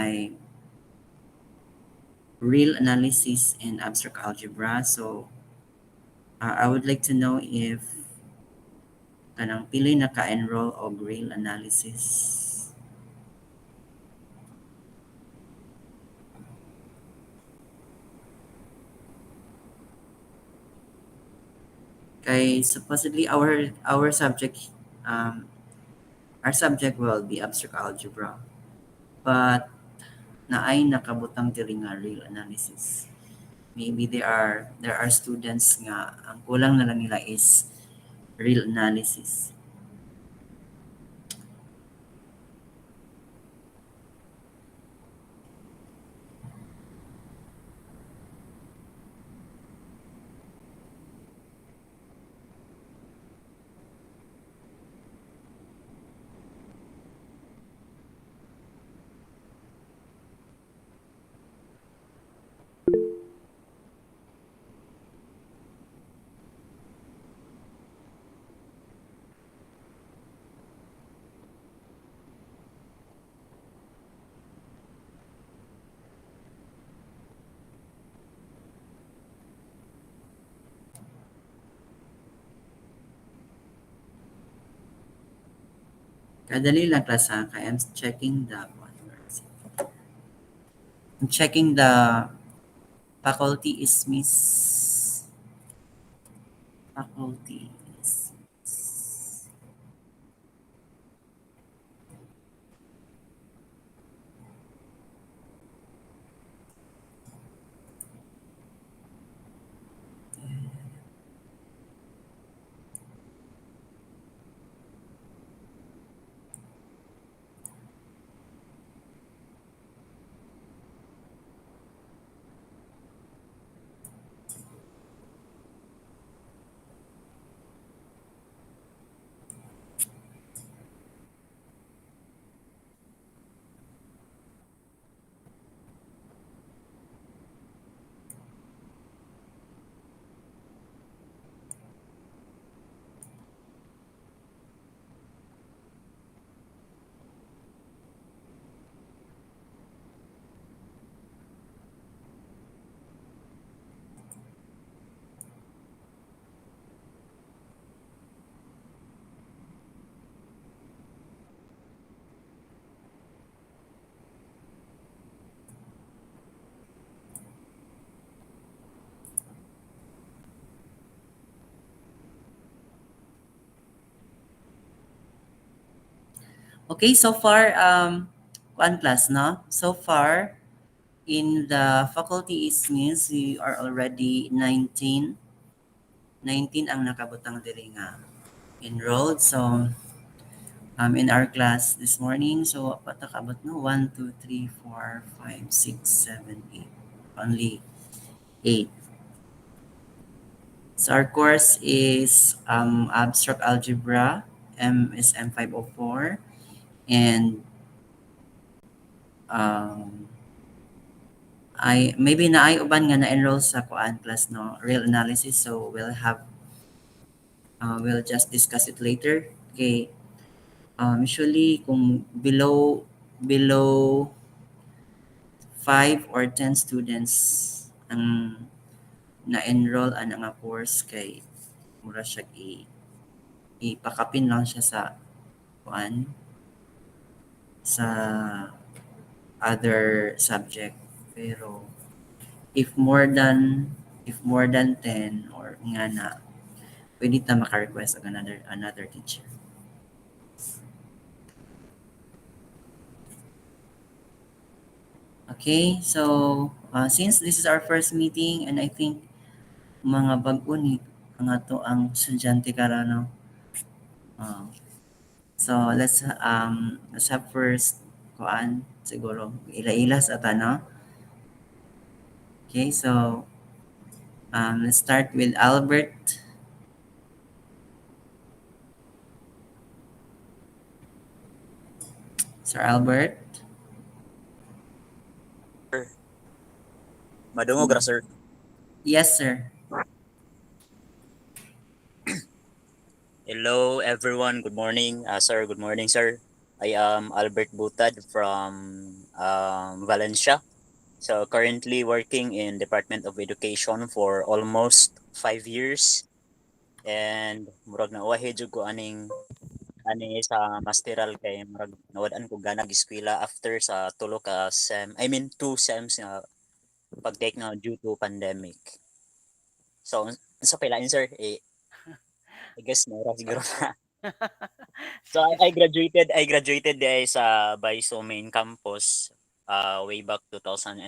ay real analysis and abstract algebra. So I would like to know if kanang pili naka-enroll og real analysis. Kay supposedly um, our subject will be abstract algebra, but naay nakabutang diri nga real analysis. Maybe there are students nga ang kulang na lang nila is real analysis. Kadali lang class ha, kaya I'm checking the faculty is Miss Faculty is okay. So far, one class, no? So far, in the faculty is means we are already 19 ang nakabutang diri nga enrolled. So in our class this morning, so patakabot no 1 2 3 4 5 6 7 8, only 8. So our course is abstract algebra, MSM 504, and I maybe na ay uban nga na-enroll sa kuan class no real analysis, so we'll just discuss it later. Okay. Usually kung below 5 or 10 students ang na-enroll ang nga course, kay mura siya ipakapin lang siya sa kuan sa other subject. Pero if more than 10 or nga na, pwede ta maka-request og another teacher. Okay, so since this is our first meeting, and I think mga bag-o ni ang ato ang estudyante karano. So let's have first kuan siguro ila-ila sa no. Okay, so let's start with Albert. Sir Albert. Madungog ra, sir. Yes, sir. Hello everyone, good morning. Sir, good morning, sir. I am Albert Butad from Valencia. So currently working in Department of Education for almost 5 years, and murag nauwahi jud ko ani sa masteral kay murag nawad-an ko ganag eskwela after sa tulo ka sem, I mean 2 sems nga pag-take na due to pandemic. So sa pailain sir, I guess mura siguro na. So I graduated there sa Baiso main campus way back 2017,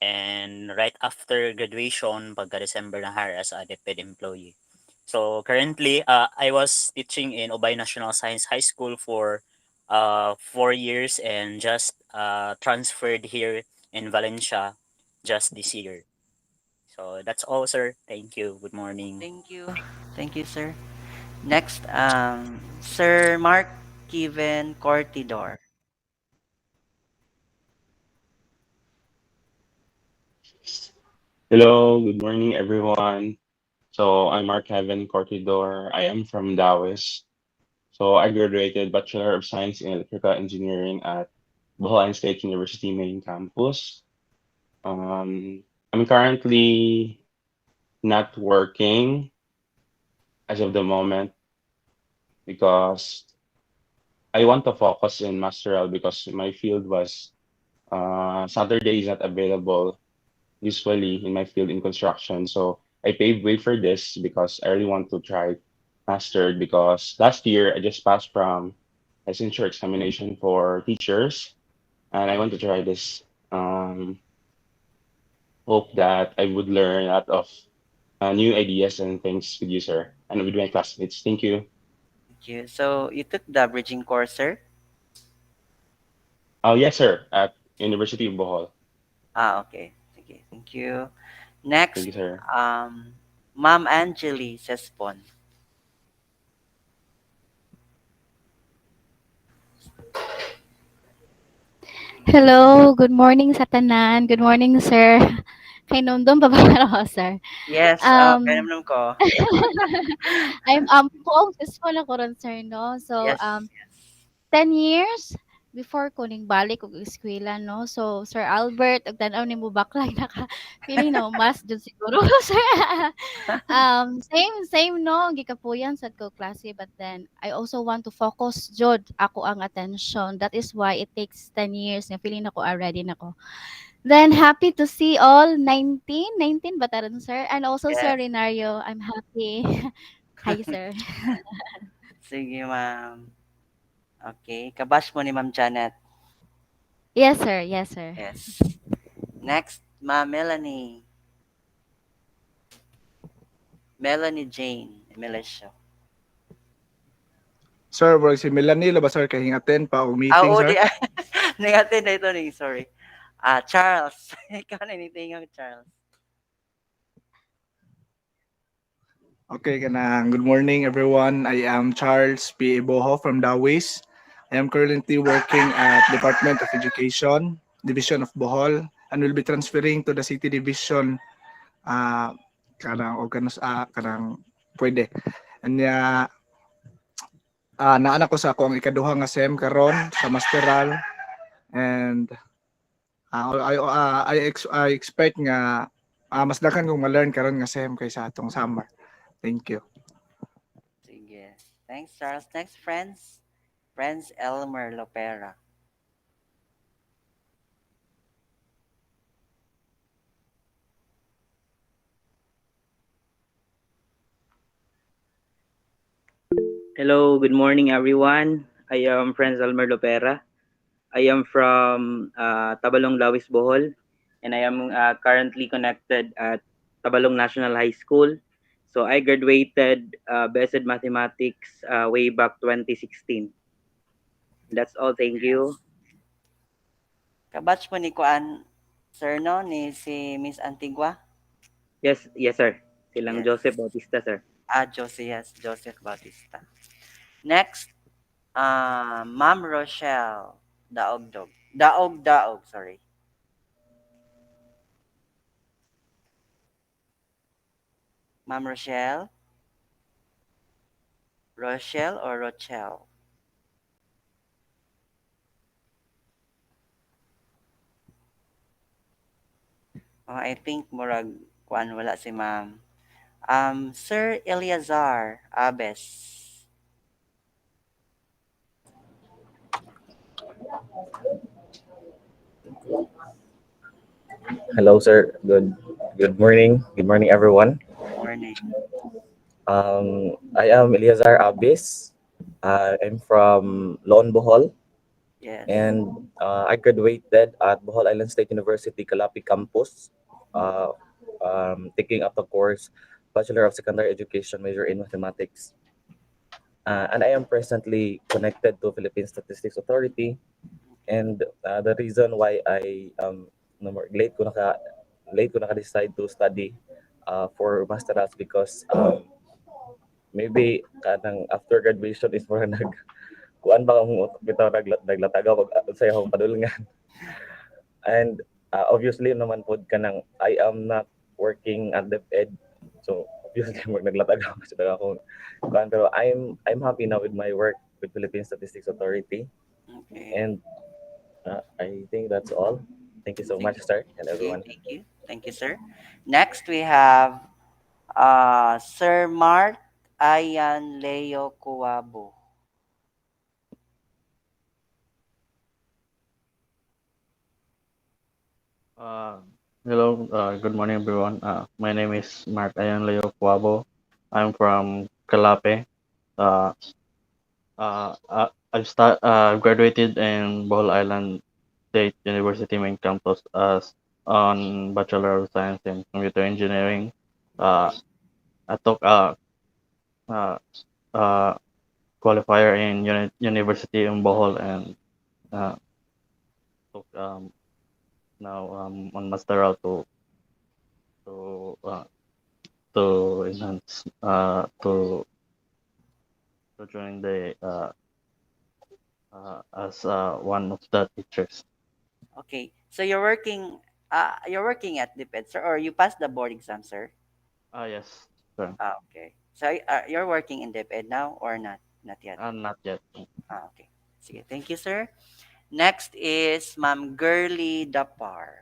and right after graduation pagka December na hire as a DepEd employee. So currently I was teaching in Ubay National Science High School for 4 years and just transferred here in Valencia just this year. So that's all, sir. Thank you. Good morning. Thank you. Thank you, sir. Next, Sir Mark Kevin Cortidor. Hello, good morning, everyone. So I'm Mark Kevin Cortidor. I am from Dawes. So I graduated Bachelor of Science in Electrical Engineering at Bohol State University main campus. I'm currently not working as of the moment because I want to focus in masteral because my field was Saturday is not available usually in my field in construction. So I paved way for this because I really want to try mastered because last year I just passed from licensure examination for teachers and I want to try this. Hope that I would learn a lot of new ideas and things with you, sir, and with my classmates. Thank you. Thank you. So you took the bridging course, sir? Oh, yes, sir, at University of Bohol. Okay. Okay. Thank you. Thank Next, you, sir. Ma'am Angeli Sespon. Hello, good morning sa tanan. Good morning, sir. Kay Nondong pa ba ako, sir? Yes, Um, kailangan ko. I'm poong successful ako ron, sir, no? So, Yes. 10 years before ko ning balik og eskwela, no? So, Sir Albert, ug tan-aw nimo bakla naka feeling no mas jud siguro, sir. Same no, gikapuyan sad ko klase but then I also want to focus jud ako ang attention. That is why it takes 10 years nga feeling ako already nako. Then happy to see all 19 ba taron, sir? And also Sir Yes. Renario, I'm happy. Hi, sir. Sige, ma'am. Okay. Kabash mo ni Ma'am Janet. Yes, sir. Yes, sir. Yes. Next, Ma'am Melanie. Melanie Jane Militia. Sir, murag si Melanie ba sir kay hingaten pa og meeting Oo, sir? di. Negatin na ito ni, sorry. Charles. Ikaw na initingang Charles. Okay, kanang good morning everyone. I am Charles P. Iboho from Dawis. I am currently working at Department of Education, Division of Bohol, and will be transferring to the City Division kanang kanang pwede. And naanak ko sa ako ang ikaduha nga SEM karon sa masteral and I expect nga mas dakan kong ma-learn karon nga SEM kaysa atong summer. Thank you. Sige. Thanks, Charles. Next, friends. Friends Elmer Lopera. Hello, good morning everyone. I am Franz Almer Lopera. I am from Tabalong, Lawis, Bohol, and I am currently connected at Tabalong National High School. So I graduated BSed Mathematics way back 2016. That's all. Thank you. Yes. Kabatch mo ni Kuan, sir, no? Ni si Miss Antigua? Yes, yes, sir. Silang Yes. Joseph Bautista, sir. Joseph, yes. Joseph Bautista. Next, Ma'am Rochelle. Daog-dog. Daog-daog, sorry. Ma'am Rochelle? Rochelle or Rochelle? I think murag kuan wala si ma'am. Sir Eleazar Abes. Hello, sir. Good morning. Good morning, everyone. Morning. I am Eliazar Abis. I'm from Lone Bohol, Yes. and I graduated at Bohol Island State University, Calapi campus, uh, taking up the course Bachelor of Secondary Education, major in mathematics. And I am presently connected to Philippine Statistics Authority. And the reason why I late ko naka decide to study for master's because maybe kanang after graduation is more nag kuan ba ang utok bitaw naglatagaw pag sa akong padulngan. And obviously naman pod kanang I am not working at DepEd, so obviously mag naglatagaw kasi akong kuan, pero I'm happy now with my work with Philippine Statistics Authority. Okay. And I think that's all. Thank you so Thank much, sir, and you. everyone. Thank you. Thank you, sir. Next we have Sir Mark Ayan Leo Kuwabo. Uh, Hello, good morning everyone. My name is Mark Ayan Leo Puabo. I'm from Calape. Uh, I've graduated in Bohol Island State University main campus as on Bachelor of Science in Computer Engineering. Uh, I took a, a qualifier in University in Bohol and uh, took now on master to uh, to enhance to join the as one of the teachers. Okay. So you're working at DepEd, sir, or you passed the board exam, sir? Yes, sir. Okay. So you're working in DepEd now or not? Not yet. Not yet. Okay. Sige. Thank you, sir. Next is Ma'am Girly Dapar.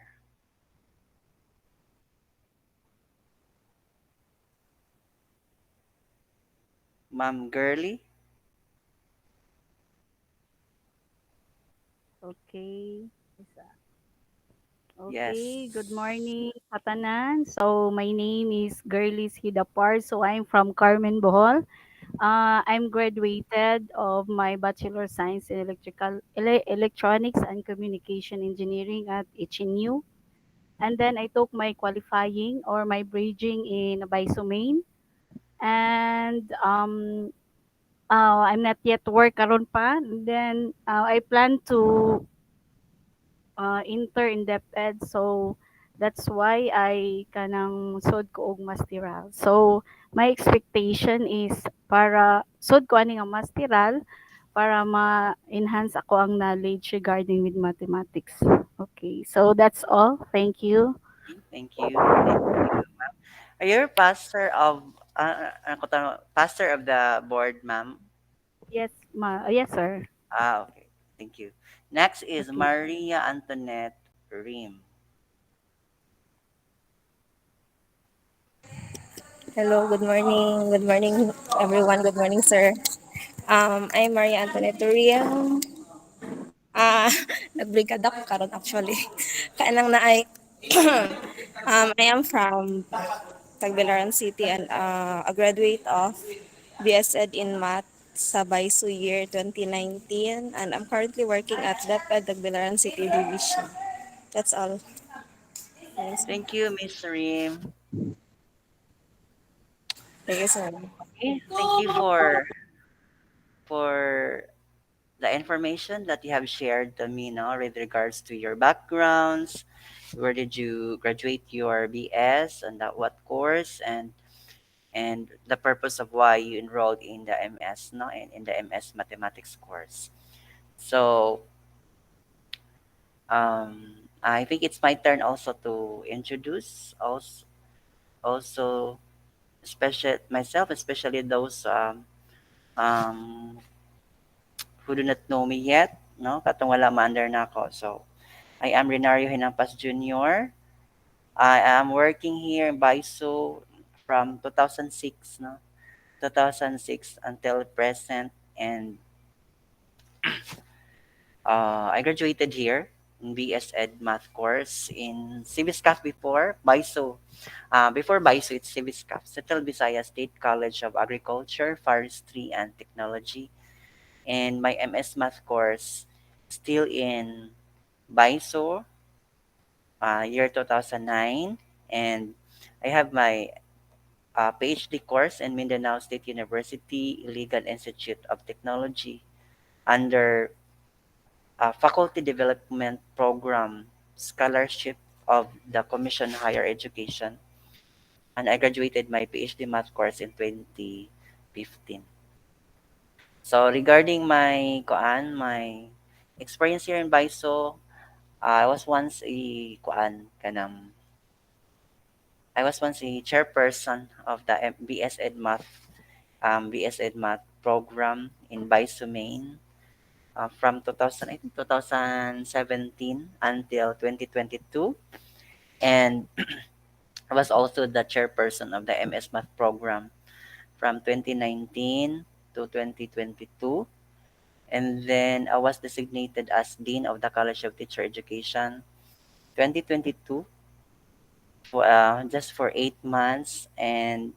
Ma'am Girly? Okay. Isa. Yes. Okay, good morning, Katanan. So, my name is Girlies Hidapar. So, I'm from Carmen, Bohol. I'm graduated of my Bachelor of Science in Electronics and Communication Engineering at HNU. And then I took my qualifying or my bridging in Baisomain. And I'm not yet work karon pa. And then I plan to enter in DepEd. So that's why I kanang sod ko og masteral. So my expectation is para sod ko ani nga masteral para ma-enhance ako ang knowledge regarding with mathematics. Okay, so that's all. Thank you. Thank you. Thank you. Are you pastor of the board, ma'am? Yes, sir. Okay. Thank you. Next is Okay. Maria Antoinette Rim. Hello, good morning. Good morning, everyone. Good morning, sir. I'm Maria Antoinette Uriel. Nagbrigada ko karon actually. Kaanang na ay I am from Tagbilaran City and a graduate of BSED in Math sa Baisu year 2019 and I'm currently working at DepEd Tagbilaran City Division. That's all. Thanks. Thank you, Miss Rim. Thank you, sir. Okay. Thank you for the information that you have shared to me now with regards to your backgrounds. Where did you graduate your BS and that what course and the purpose of why you enrolled in the MS, no, in the MS mathematics course. So I think it's my turn also to introduce also special myself, especially those um, who do not know me yet, no, katong wala ma-under na ako. So I am Renario Hinampas Jr. I am working here in BISO from 2006, no? 2006 until present, and I graduated here in BS Ed Math course in Civiscaf before BISO. Before BISO, it's Civiscaf, Central Visayas State College of Agriculture, Forestry, and Technology. And my MS Math course still in BISO, year 2009. And I have my PhD course in Mindanao State University Iligan Institute of Technology under Faculty Development Program Scholarship of the Commission Higher Education. And I graduated my PhD math course in 2015. So regarding my experience here in BISO, I was once a I was once a chairperson of the BS Ed Math program in BISO Maine, from 2000, I think 2017 until 2022. And I was also the chairperson of the MS Math program from 2019 to 2022. And then I was designated as Dean of the College of Teacher Education 2022, just for 8 months. And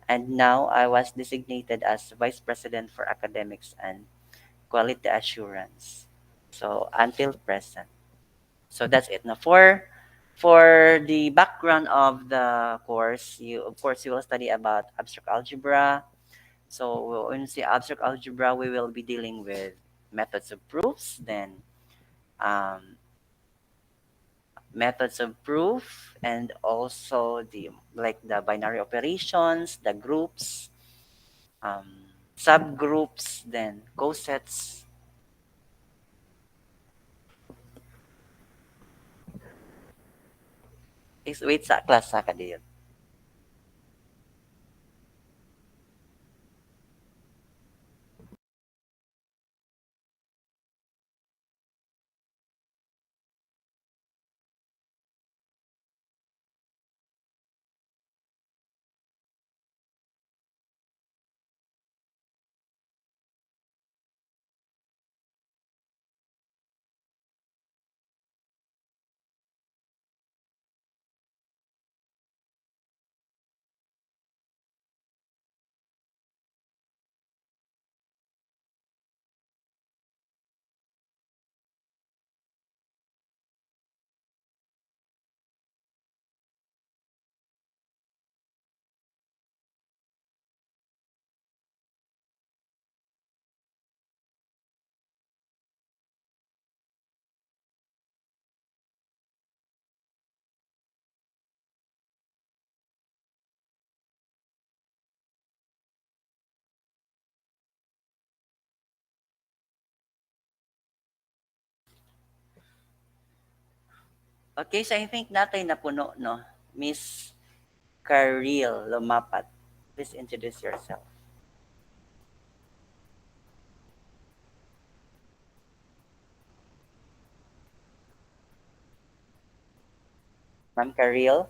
now I was designated as Vice President for Academics and Quality Assurance. So until present. So that's it. Now for the background of the course, you will study about abstract algebra. So when you say abstract algebra, we will be dealing with methods of proofs, then um, methods of proof, and also the binary operations, the groups, subgroups, then cosets. Wait sa class sa ka diyon. Okay, so I think natay napuno, no? Miss Karil Lumapat. Please introduce yourself. Ma'am Karil.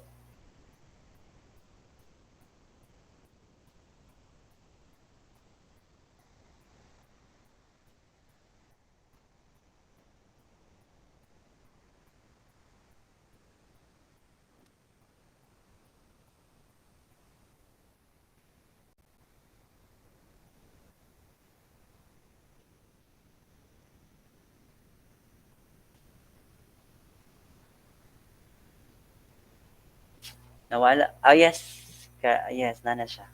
Nawala. Oh, yes. Yes, nana siya.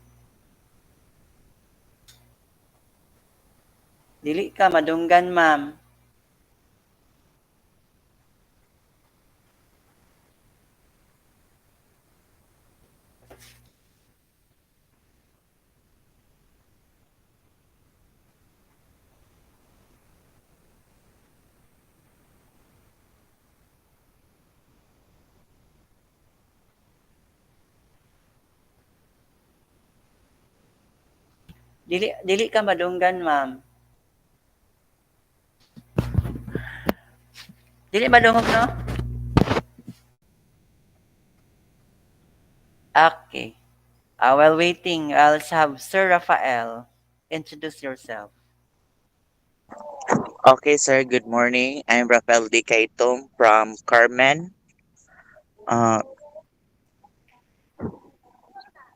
Dili ka madunggan, ma'am. Dili ka madunggan, ma'am. Dili madungog, no? Okay. While waiting, I'll have Sir Rafael introduce yourself. Okay, sir. Good morning. I'm Rafael D. Kaitom from Carmen. Uh,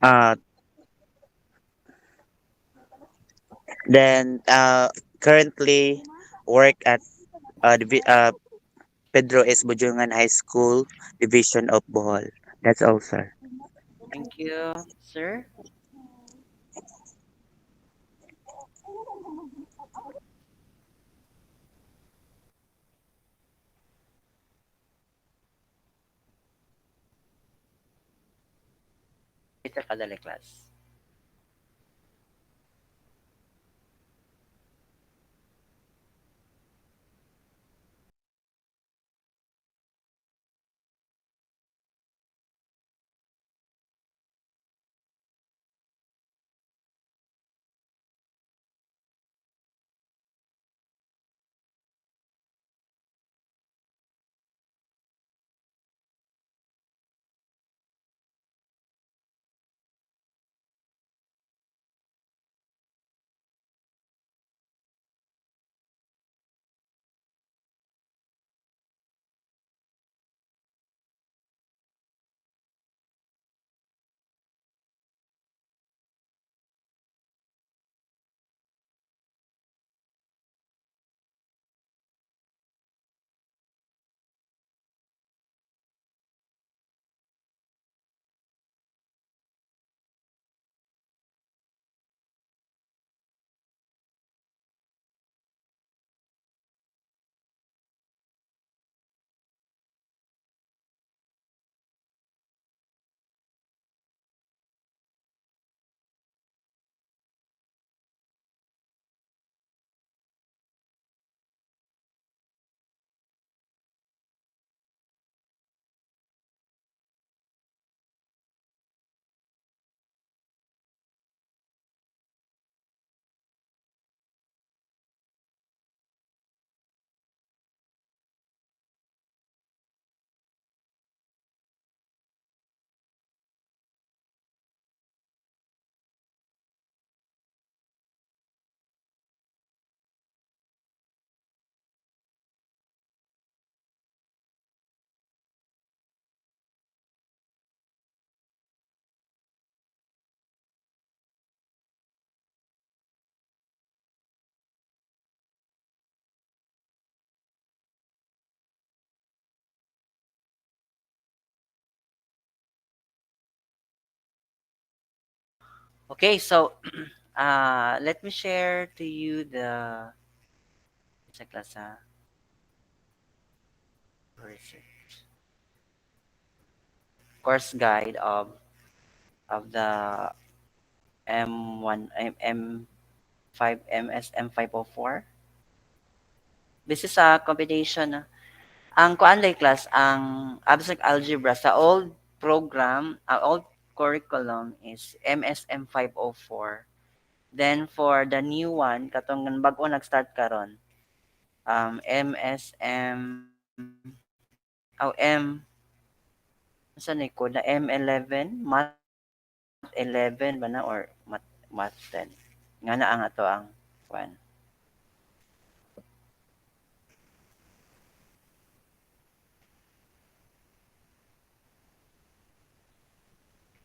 uh, then currently work at Pedro S. Bujungan High School, Division of Bohol. That's all, sir. Thank you, sir. Ito kadali class. Okay, so let me share to you the sa class where is it? Course guide of the M1 M5 MSM 504. This is a combination. Ang kuan lay class ang abstract algebra sa old program, old curriculum is MSM 504. Then for the new one katong bag-o nag-start karon MSM M saan ni ko na M11 Math 11 ba na or Math 10 nga na ang ato ang kuan.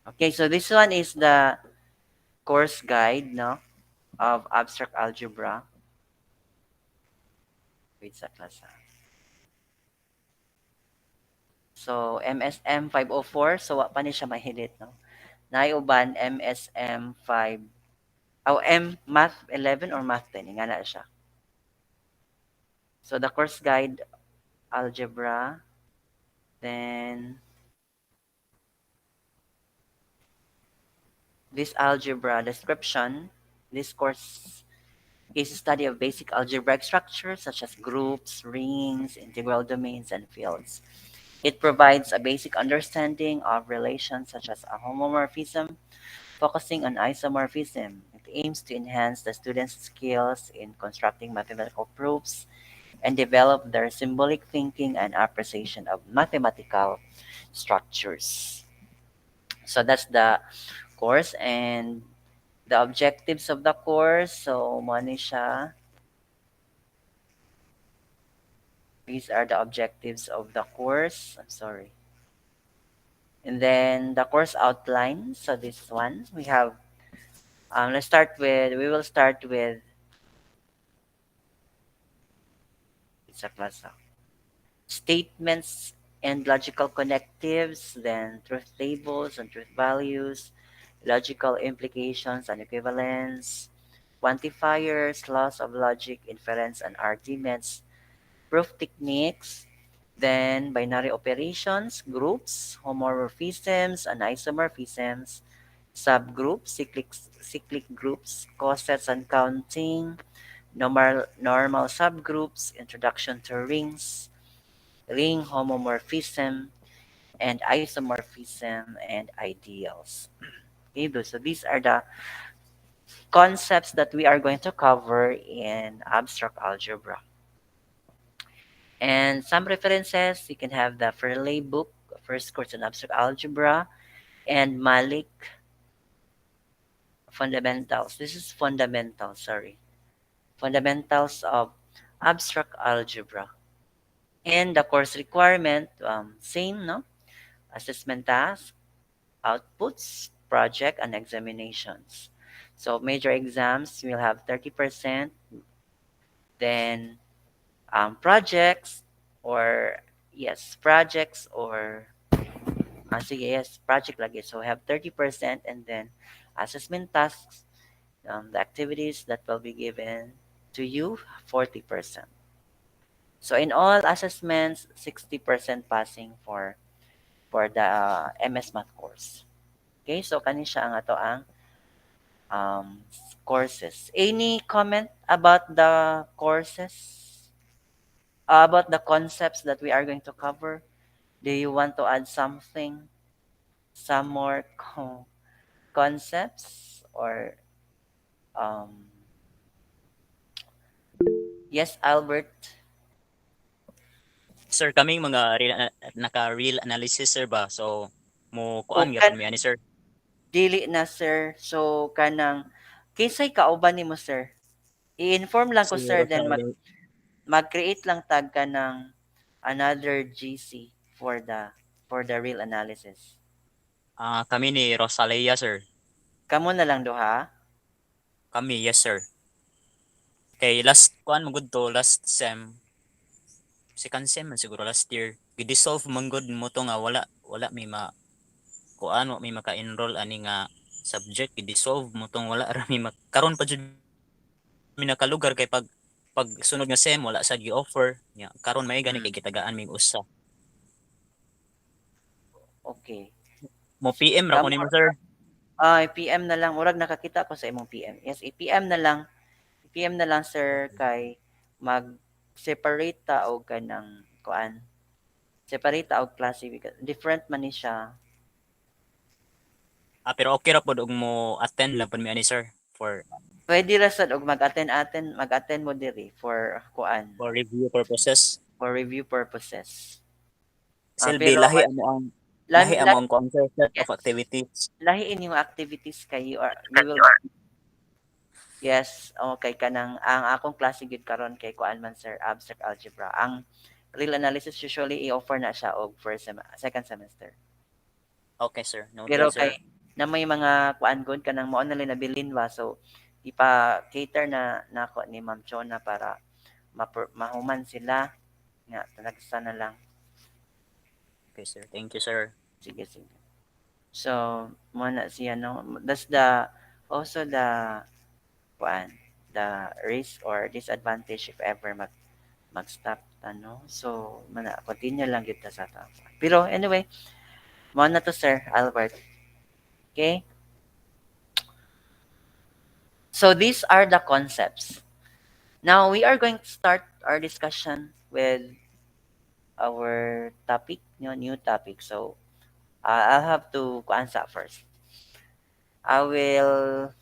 Okay, so this one is the course guide, no, of abstract algebra. Wait sa class. So, MSM 504, so wa pa ni siya mahilit, no? Naiuban MSM 5, M Math 11 or Math 10, nga na siya. So, the course guide, algebra, then this algebra description, this course is a study of basic algebraic structures such as groups, rings, integral domains, and fields. It provides a basic understanding of relations such as a homomorphism, focusing on isomorphism. It aims to enhance the students' skills in constructing mathematical proofs and develop their symbolic thinking and appreciation of mathematical structures. So that's the course and the objectives of the course. So mo ni siya. These are the objectives of the course. I'm sorry. And then the course outline. So this one we have. We will start with. It's a class. Statements and logical connectives, then truth tables and truth values, logical implications and equivalence, quantifiers, laws of logic, inference and arguments, proof techniques, then binary operations, groups, homomorphisms and isomorphisms, subgroups, cyclic groups, cosets and counting, normal subgroups, introduction to rings, ring homomorphism, and isomorphism and ideals. Okay, so these are the concepts that we are going to cover in abstract algebra. And some references, you can have the Fairley book, First Course in Abstract Algebra, and Malik Fundamentals. This is Fundamentals, sorry. Fundamentals of Abstract Algebra. And the course requirement, same, no? Assessment task, outputs, project, and examinations. So major exams, we'll have 30%. Then projects or projects or sige, yes, project lagi. So we have 30% and then assessment tasks, the activities that will be given to you, 40%. So in all assessments, 60% passing for the MS Math course. Okay, so kani siya ang ato ang courses. Any comment about the courses? About the concepts that we are going to cover? Do you want to add something? Some more concepts or yes, Albert? Sir, kaming mga naka-real analysis, sir ba? So, mo kuan Okay. gyapon mi ani, sir. Dili na, sir. So kanang kinsay kauban nimo, sir? I-inform lang ko, Si sir, then Rosario. mag-create lang tag ka ng another GC for the real analysis. Kami ni Rosalia, sir. Kamo na lang duha. Kami, yes, sir. Okay, last kuan mo gud to, last sem. Second sem man siguro last year. Gi-dissolve man gud mo to nga wala may kuan wa may maka-enroll ani nga subject, gi-dissolve mo tong wala ra may karon pa jud mi nakalugar kay pag sunod nga sem wala sad gi-offer. Nya karon may gani kay gitagaan may usa. Okay. Mo PM ra ko nimo, sir. PM na lang. Murag nakakita ko sa imong PM. Yes, i-PM na lang. I-PM na lang, sir, kay mag-separate ta og kanang kuan. Separate ta og klase because different man ni siya. Pero okay ra pod og mo attend lang pud mi ani, sir, for Pwede ra sad og mag-attend mo diri for kuan. for review purposes. For review purposes. Silbi pero lahi amo ang kuan, sir, set of activities. lahiin yung activities kay you will yes, okay kanang ang akong klase gid karon kay kuan man, sir, abstract algebra. Ang real analysis usually i-offer na siya og second semester. Okay, sir. Noted, Pero sir. kay na may mga kuan gud kanang mao na lang nabilin ba, so ipa-cater na nako ni Ma'am Chona para mahuman sila nga tanagsa na lang. Okay, sir. Thank you, sir. Sige. So, mo na siya, no? That's also the risk or disadvantage if ever mag-stop, ano? So, continue lang yun sa ta. Pero anyway, mo na to, Sir Albert. Okay? So, these are the concepts. Now, we are going to start our discussion with our topic, new topic. So, I'll have to answer first. I will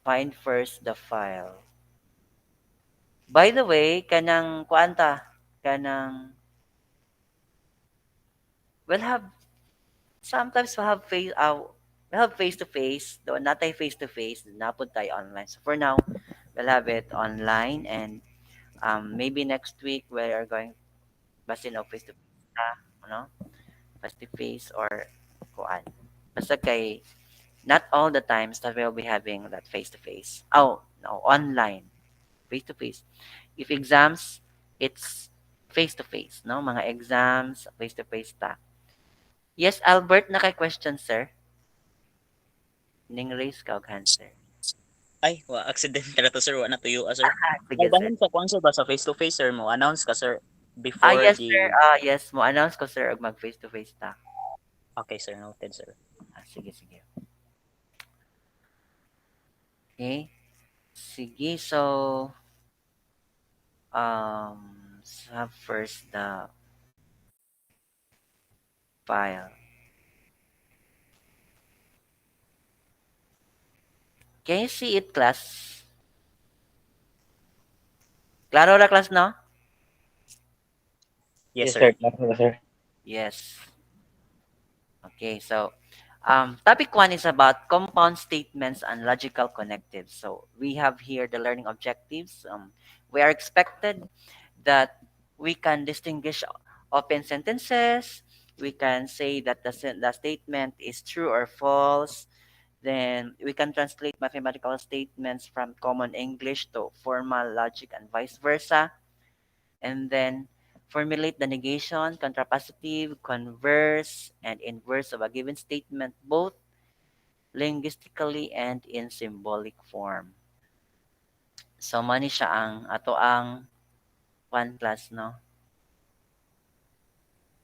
find first the file. By the way, kanang we'll have sometimes we have face to face, though not tayo face to face, napod tayo online. So for now, we'll have it online, and maybe next week we are going basta face to face na, ano? Face to face or kuan. Basta kay not all the times that we'll be having that face to face. Oh, no, online, face to face. If exams, it's face to face, no? Mga exams, face to face ta. Yes, Albert, naka-question, sir. Ning raise ka og hand, sir. Ay, accident na to sir, wa na tuyo sir. Sige, Ay, sir. bahin sa kwan sir ba sa face to face sir mo announce ka sir before Yes, the sir. Yes, mo announce ko, sir, og mag face to face ta. Okay sir, noted sir. Sige, sige. Okay. Sige, so have first the file. Can you see it, class? Klaro ra, class, no? Yes sir. Sir. Yes. Okay, so topic 1 is about compound statements and logical connectives. So we have here the learning objectives. We are expected that we can distinguish open sentences. We can say that the statement is true or false. Then we can translate mathematical statements from common English to formal logic and vice versa. And then formulate the negation, contrapositive, converse, and inverse of a given statement, both linguistically and in symbolic form. So, mani siya ang ato ang one class, no?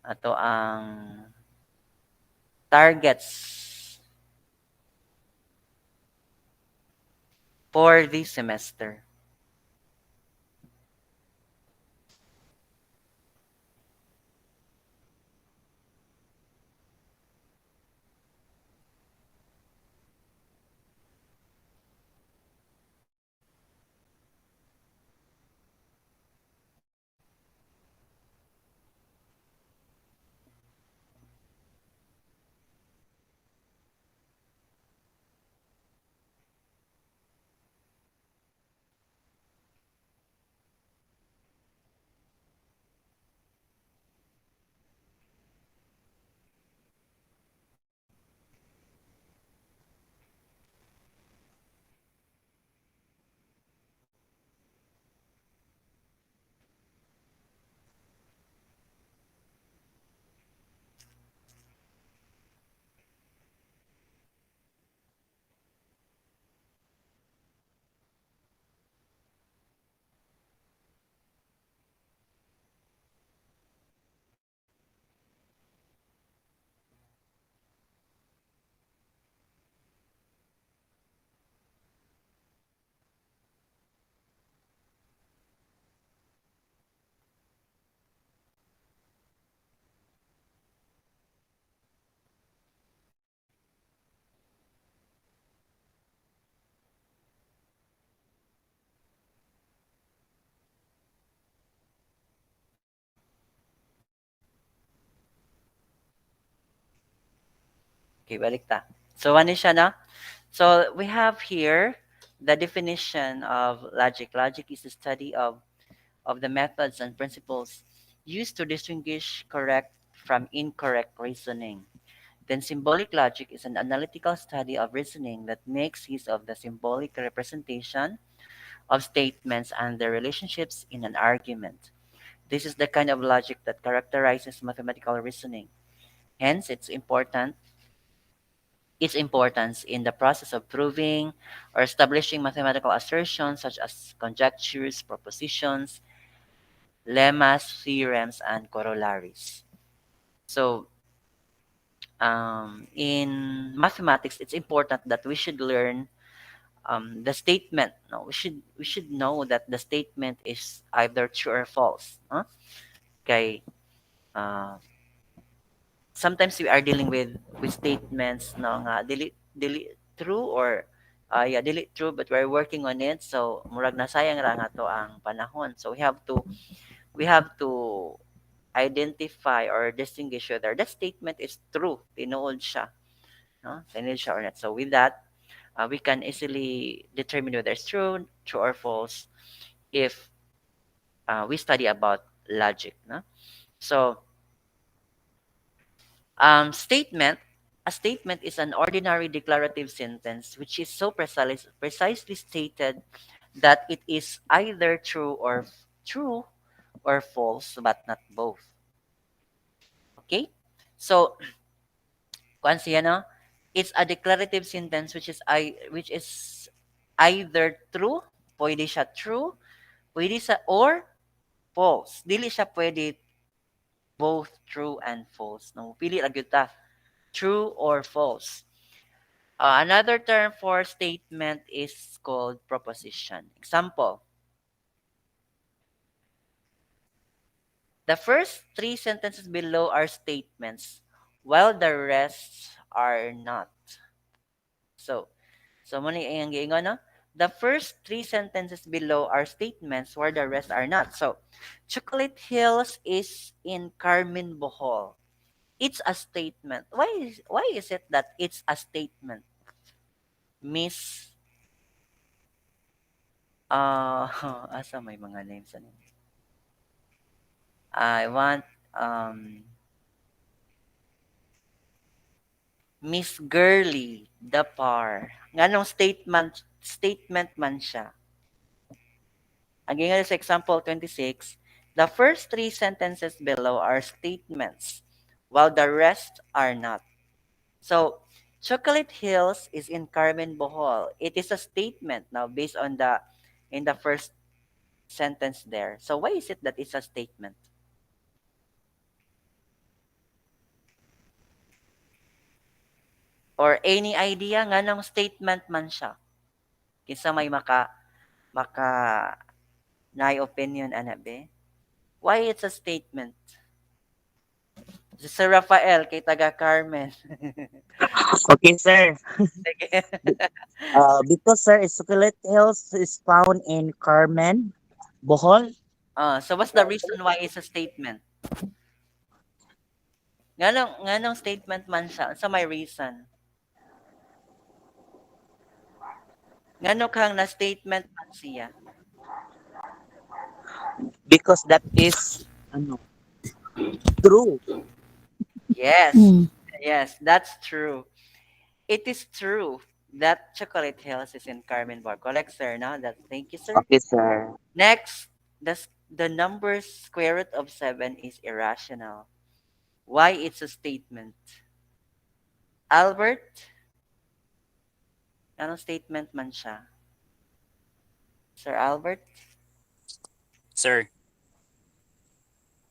Ato ang targets for this semester. Okay, balik ta. So, ano siya, no? So, we have here the definition of logic. Logic is the study of the methods and principles used to distinguish correct from incorrect reasoning. Then symbolic logic is an analytical study of reasoning that makes use of the symbolic representation of statements and their relationships in an argument. This is the kind of logic that characterizes mathematical reasoning. Hence, its importance in the process of proving or establishing mathematical assertions such as conjectures, propositions, lemmas, theorems, and corollaries. So, in mathematics, it's important that we should learn the statement. No, we should know that the statement is either true or false. Huh? Okay. Sometimes we are dealing with statements no nga dili true or yeah, dili true, but we're working on it. So murag nasayang ra nga to ang panahon. So we have to identify or distinguish whether that statement is true, tinuod siya, no? Tinuod siya or not. So with that, we can easily determine whether it's true or false if we study about logic, no? So statement, a statement is an ordinary declarative sentence which is so precisely stated that it is either true or false, but not both. Okay? So, kung siya, no? It's a declarative sentence which is either true, pwede siya true, pwede siya or false. Dili siya pwede both true and false. No, pili ra gyud ta, true or false. Another term for statement is called proposition. Example, the first three sentences below are statements, while the rest are not. So muna yung giingon, no? The first three sentences below are statements, while the rest are not. So, Chocolate Hills is in Carmen Bohol. It's a statement. Why is it that it's a statement? Miss asa may mga names ano? I want Miss Girly Dapar. Nganong statement man siya. Again, sa example 26, the first three sentences below are statements, while the rest are not. So, Chocolate Hills is in Carmen Bohol. It is a statement now based on in the first sentence there. So, why is it that it's a statement? Or any idea nganong statement man siya? Kinsa may maka nay opinion ana be? Why it's a statement? Si Sir Rafael kay taga Carmen. Okay, sir. Sige. Because sir, Chocolate Hills is found in Carmen, Bohol. So what's the reason why it's a statement? Nganong statement man siya? Sa may reason? Ngano kang na statement man siya? Because that is true. Yes. Mm. Yes, that's true. It is true that Chocolate Hills is in Carmen Bar. Correct, sir, no? Thank you, sir. Okay, sir. Next, the number square root of 7 is irrational. Why it's a statement? Albert? Anong statement man siya? Sir Albert? Sir,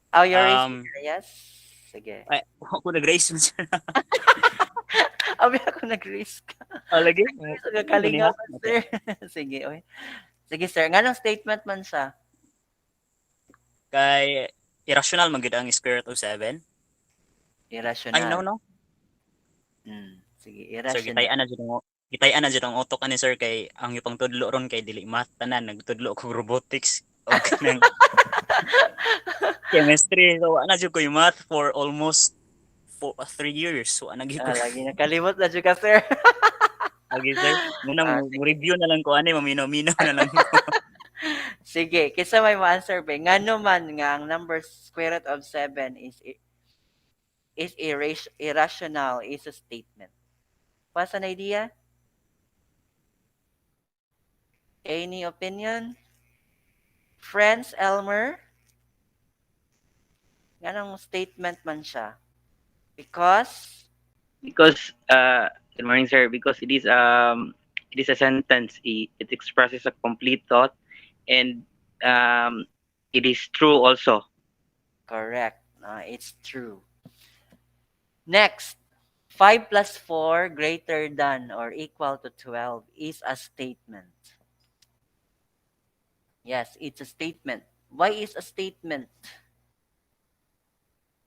Oh, you're raising um, your yes? Sige. ay, ako nag-raise mo, sir. Abi ako nag-risk. Lagi? So, kakalinga pa, sir. Sige, oy. Sige, sir. Nganong statement man siya? Kay, irrational man gid ang square root of 7. Irrational. Ay, no. Sige, Sir, irrational. gitayan na jud ang utok ani sir kay ang ipang tudlo ron kay dili math tanan, nagtudlo ko robotics o kanang chemistry. So ana jud ko yung math for almost 3 years. So ana gyud ko. Lagi nakalimot na juga, sir. Lagi sir. Muna mo review na lang ko ani, maminaw na lang ko. Sige, kisa may ma-answer ba? Ngano man nga ang number square root of 7 is irrational is a statement. What's an idea? Any opinion? Friends, Elmer? Nganong statement man siya? Because good morning, sir, because it is a sentence. It expresses a complete thought, and it is true also. correct. It's true. Next, 5 plus 4 greater than or equal to 12 is a statement. Yes, it's a statement. Why is a statement?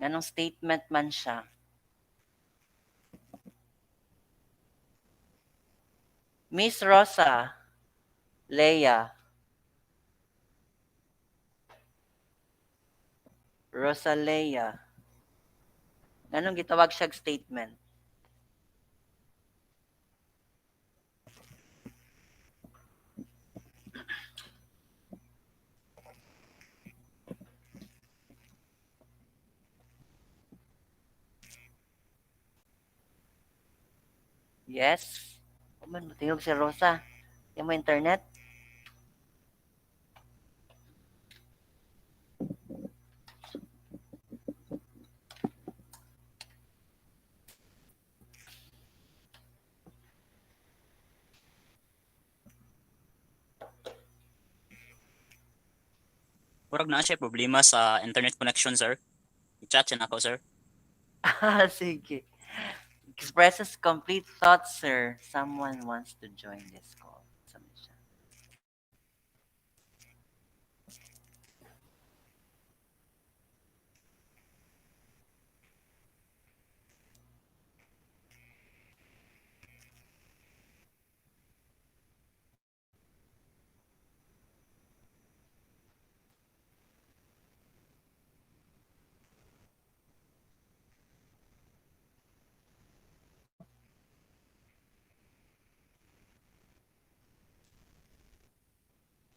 Nganong statement man siya? Miss Rosa, Leia, Rosalea. Nganong gitawag siya statement? Yes. Man, matingog si Rosa. Yung mo internet? Murag na siya problema sa internet connection, sir. I-chat siya na ako, sir. Sige. Expresses complete thoughts, sir. Someone wants to join this call. Sabi siya.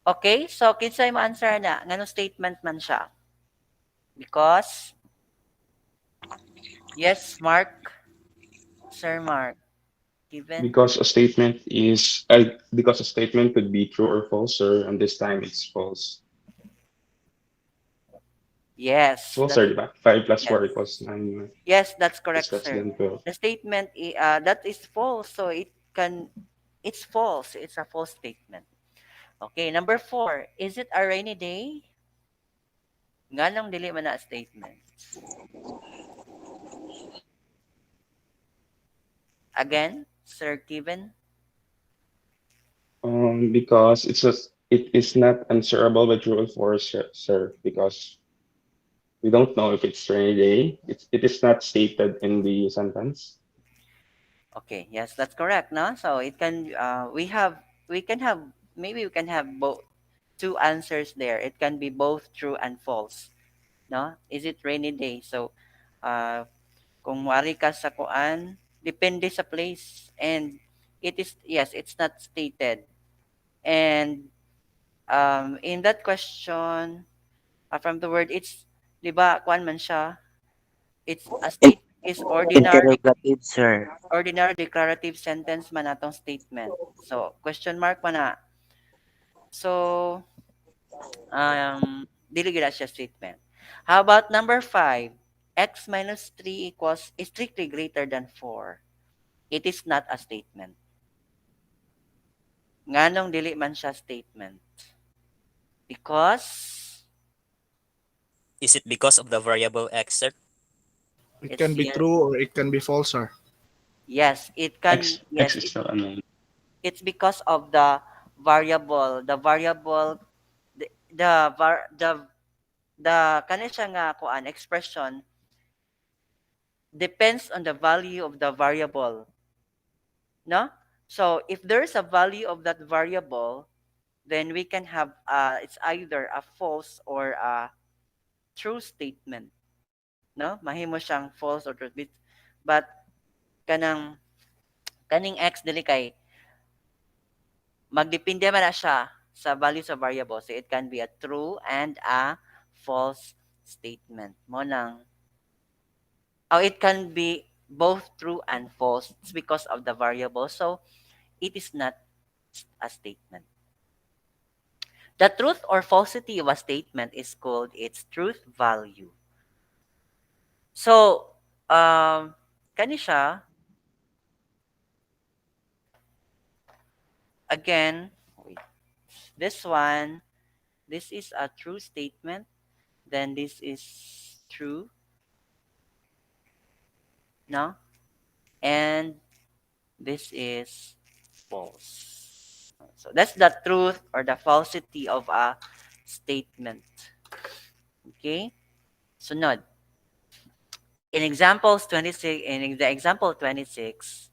Okay, so kinsay mo answer na nganong statement man siya? Because yes, Mark. Sir Mark. Given Because a statement could be true or false, sir, and this time it's false. yes, False, that's sir, diba? 5 plus 4 yes. equals 9. Yes, that's correct, Discussed sir. then 12. The statement that is false, so it's false. It's a false statement. Okay, number 4. Is it a rainy day? Nganong dili man na statement? Again, Sir Kevin? Because it is not answerable by true or false, sir, because we don't know if it's rainy day. It is not stated in the sentence. Okay, yes, that's correct, no? So it can we can have maybe we can have both two answers there. It can be both true and false, no? Is it rainy day? So kung wari ka sa kuan, depende sa place, and it is yes, it's not stated. And in that question, from the word, it's, di ba, kuan man siya, it's a state is Interrogative, sir. ordinary declarative sentence man atong statement. So, question mark man na. So, dili gyud siya statement. How about number 5? X minus 3 equals is strictly greater than 4. It is not a statement. Nganong dili man siya statement? Because Is it because of the variable x, sir? It it's can be yes, true or it can be false, sir. yes, it can X is still unknown. it's because of the variable, the kani siya nga kuan expression depends on the value of the variable, no? So if there's a value of that variable, then we can have it's either a false or a true statement, no? Mahimo siyang false or true, but kaning x dili kay magdepende man na siya sa value sa variable. So it can be a true and a false statement. Mo nang it can be both true and false. It's because of the variable. So it is not a statement. The truth or falsity of a statement is called its truth value. So, kani siya, again, wait, this one, this is a true statement, then this is true, no? And this is false. So that's the truth or the falsity of a statement. Okay? Sunod. In examples 26, in the example 26,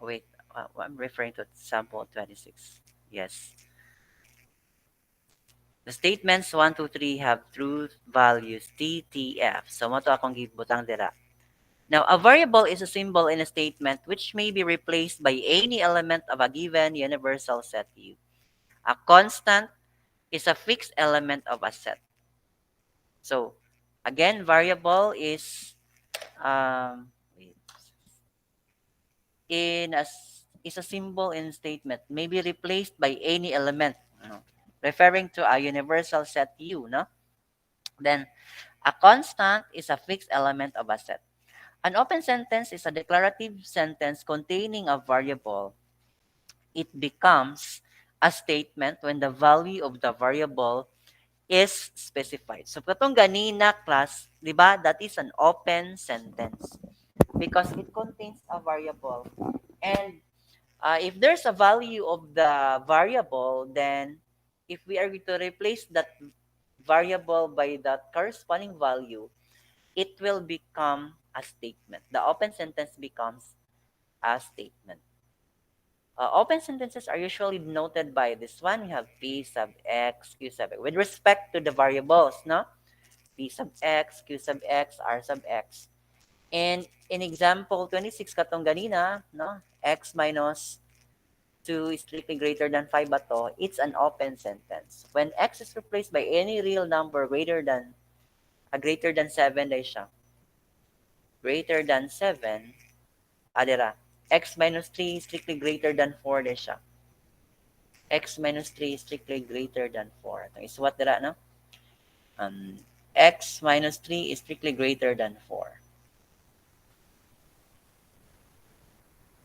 wait, I'm referring to example 26. Yes. The statements 1, 2, 3 have truth values TTF. So mo to akong gibutang dira. Now, a variable is a symbol in a statement which may be replaced by any element of a given universal set U. A constant is a fixed element of a set. So, again, variable is is a symbol in statement, may be replaced by any element, referring to a universal set U, no? Then, a constant is a fixed element of a set. An open sentence is a declarative sentence containing a variable. It becomes a statement when the value of the variable is specified. So, katong ganina class, di ba, that is an open sentence because it contains a variable. And if there's a value of the variable, then if we are going to replace that variable by that corresponding value, it will become a statement. The open sentence becomes a statement. Open sentences are usually denoted by this one. We have P sub X, Q sub X. With respect to the variables, no? P sub X, Q sub X, R sub X. And in example 26 katong ganina, no? X minus 2 is strictly greater than 5 bato, it's an open sentence. When X is replaced by any real number greater than 7 day siya. Greater than 7, adira. X minus 3 is strictly greater than 4 day siya. X minus 3 is strictly greater than 4. Ito is what dira, no? X minus 3 is strictly greater than 4.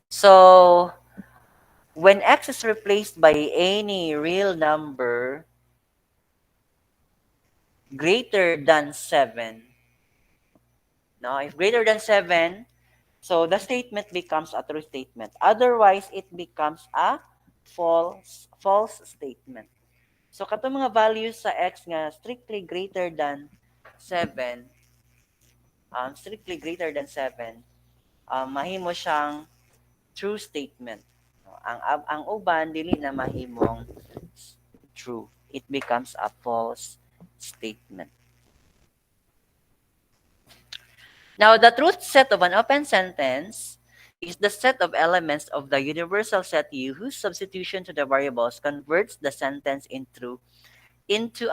So, when X is replaced by any real number greater than 7, no, if greater than 7, so the statement becomes a true statement. Otherwise, it becomes a false statement. So, kato mga values sa X nga strictly greater than 7, mahimo siyang true statement. Ang uban dili na mahimong true. It becomes a false statement. Now, the truth set of an open sentence is the set of elements of the universal set U whose substitution to the variables converts the sentence into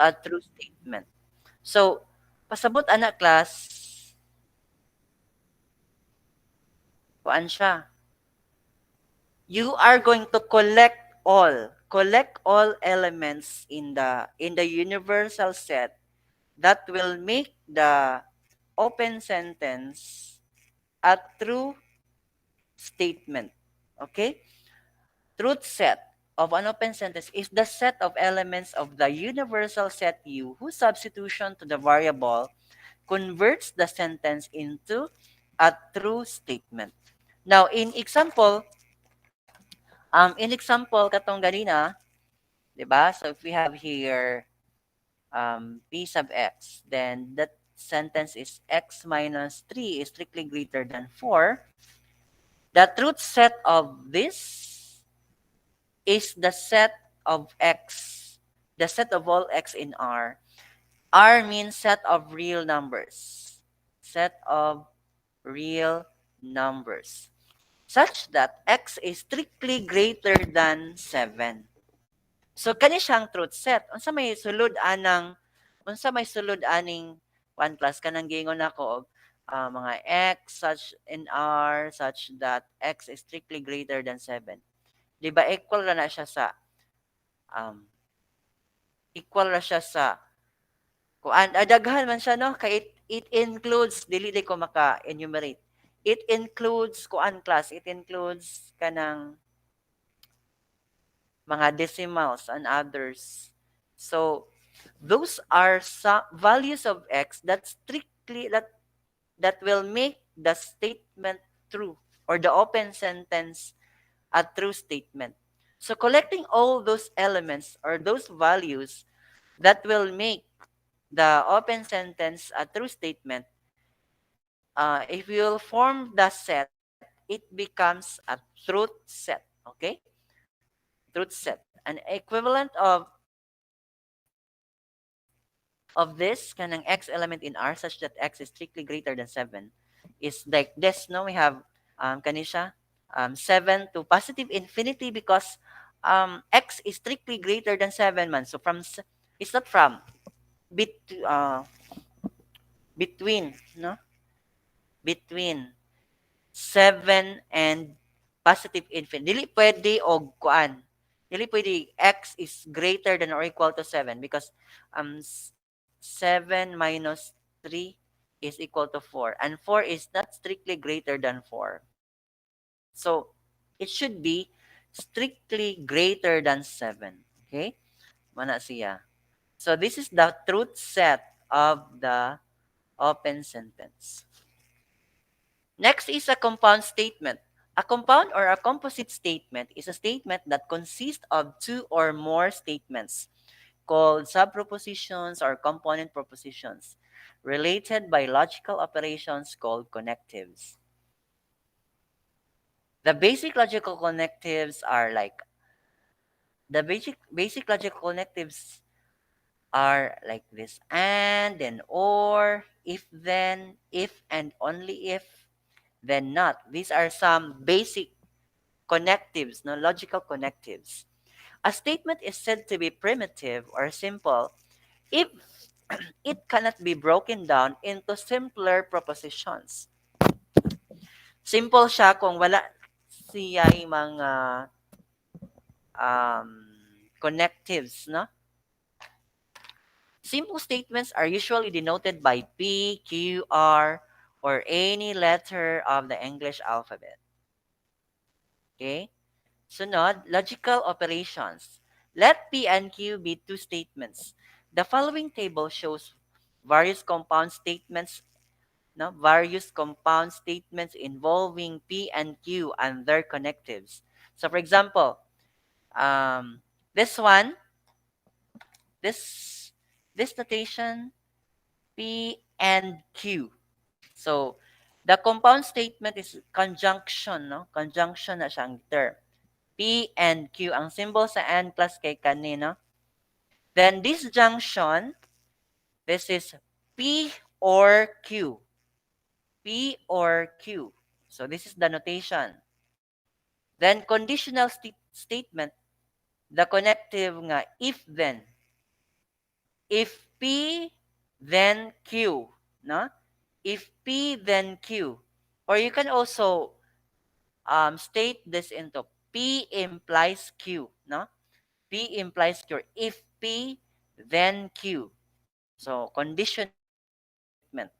a true statement. So, pasabot anak class, kuan siya. You are going to collect all elements in the universal set that will make the open sentence a true statement. Okay? Truth set of an open sentence is the set of elements of the universal set U whose substitution to the variable converts the sentence into a true statement. Now, in example katong ganina, 'di ba? So if we have here P sub X, then that sentence is X minus 3 is strictly greater than 4. The truth set of this is the set of X, the set of all X in R. R means set of real numbers. Set of real numbers. Such that X is strictly greater than 7. So kani siyang truth set. Unsa may sulod aning one class kanang gingon nako mga X such in R such that X is strictly greater than 7. Di ba equal ra siya sa kuan daghan man siya, no, kay it includes dili ko maka-enumerate. It includes kuan class, it includes kanang mga decimals and others. So those are some values of X that will make the statement true or the open sentence a true statement. So collecting all those elements or those values that will make the open sentence a true statement, if you will form the set, it becomes a truth set. Okay? Truth set. An equivalent of of this kanang x element in R such that x is strictly greater than 7 is like this, no? We have kanisha 7 to positive infinity because x is strictly greater than 7 man. So it's not from bit between, no? Between 7 and positive infinity. Dili pwede og kuan. Dili pwede x is greater than or equal to 7 because 7 minus 3 is equal to 4 and 4 is not strictly greater than 4. So it should be strictly greater than 7. Okay? Mana siya. So this is the truth set of the open sentence. Next is a compound statement. A compound or a composite statement is a statement that consists of two or more statements called subpropositions or component propositions related by logical operations called connectives. The basic logical connectives are like this: and, then or, if then, if and only if, then not. These are some basic connectives, no logical connectives. A statement is said to be primitive or simple if it cannot be broken down into simpler propositions. Simple siya kung wala siya yung mga connectives, no? Simple statements are usually denoted by P, Q, R, or any letter of the English alphabet. Okay? Sunod, logical operations. Let P and Q be two statements. The following table shows various compound statements, no? Various compound statements involving P and Q and their connectives. So for example, this one, this notation, P and Q. So the compound statement is conjunction, no? Conjunction na siyang term. P and Q. Ang symbol sa N plus kay kanino. Then this junction, this is P or Q. P or Q. So this is the notation. Then conditional statement, the connective nga if then. If P then Q, no? If P then Q. Or you can also state this into P implies Q, no? P implies Q. If P, then Q. So, conditional statement.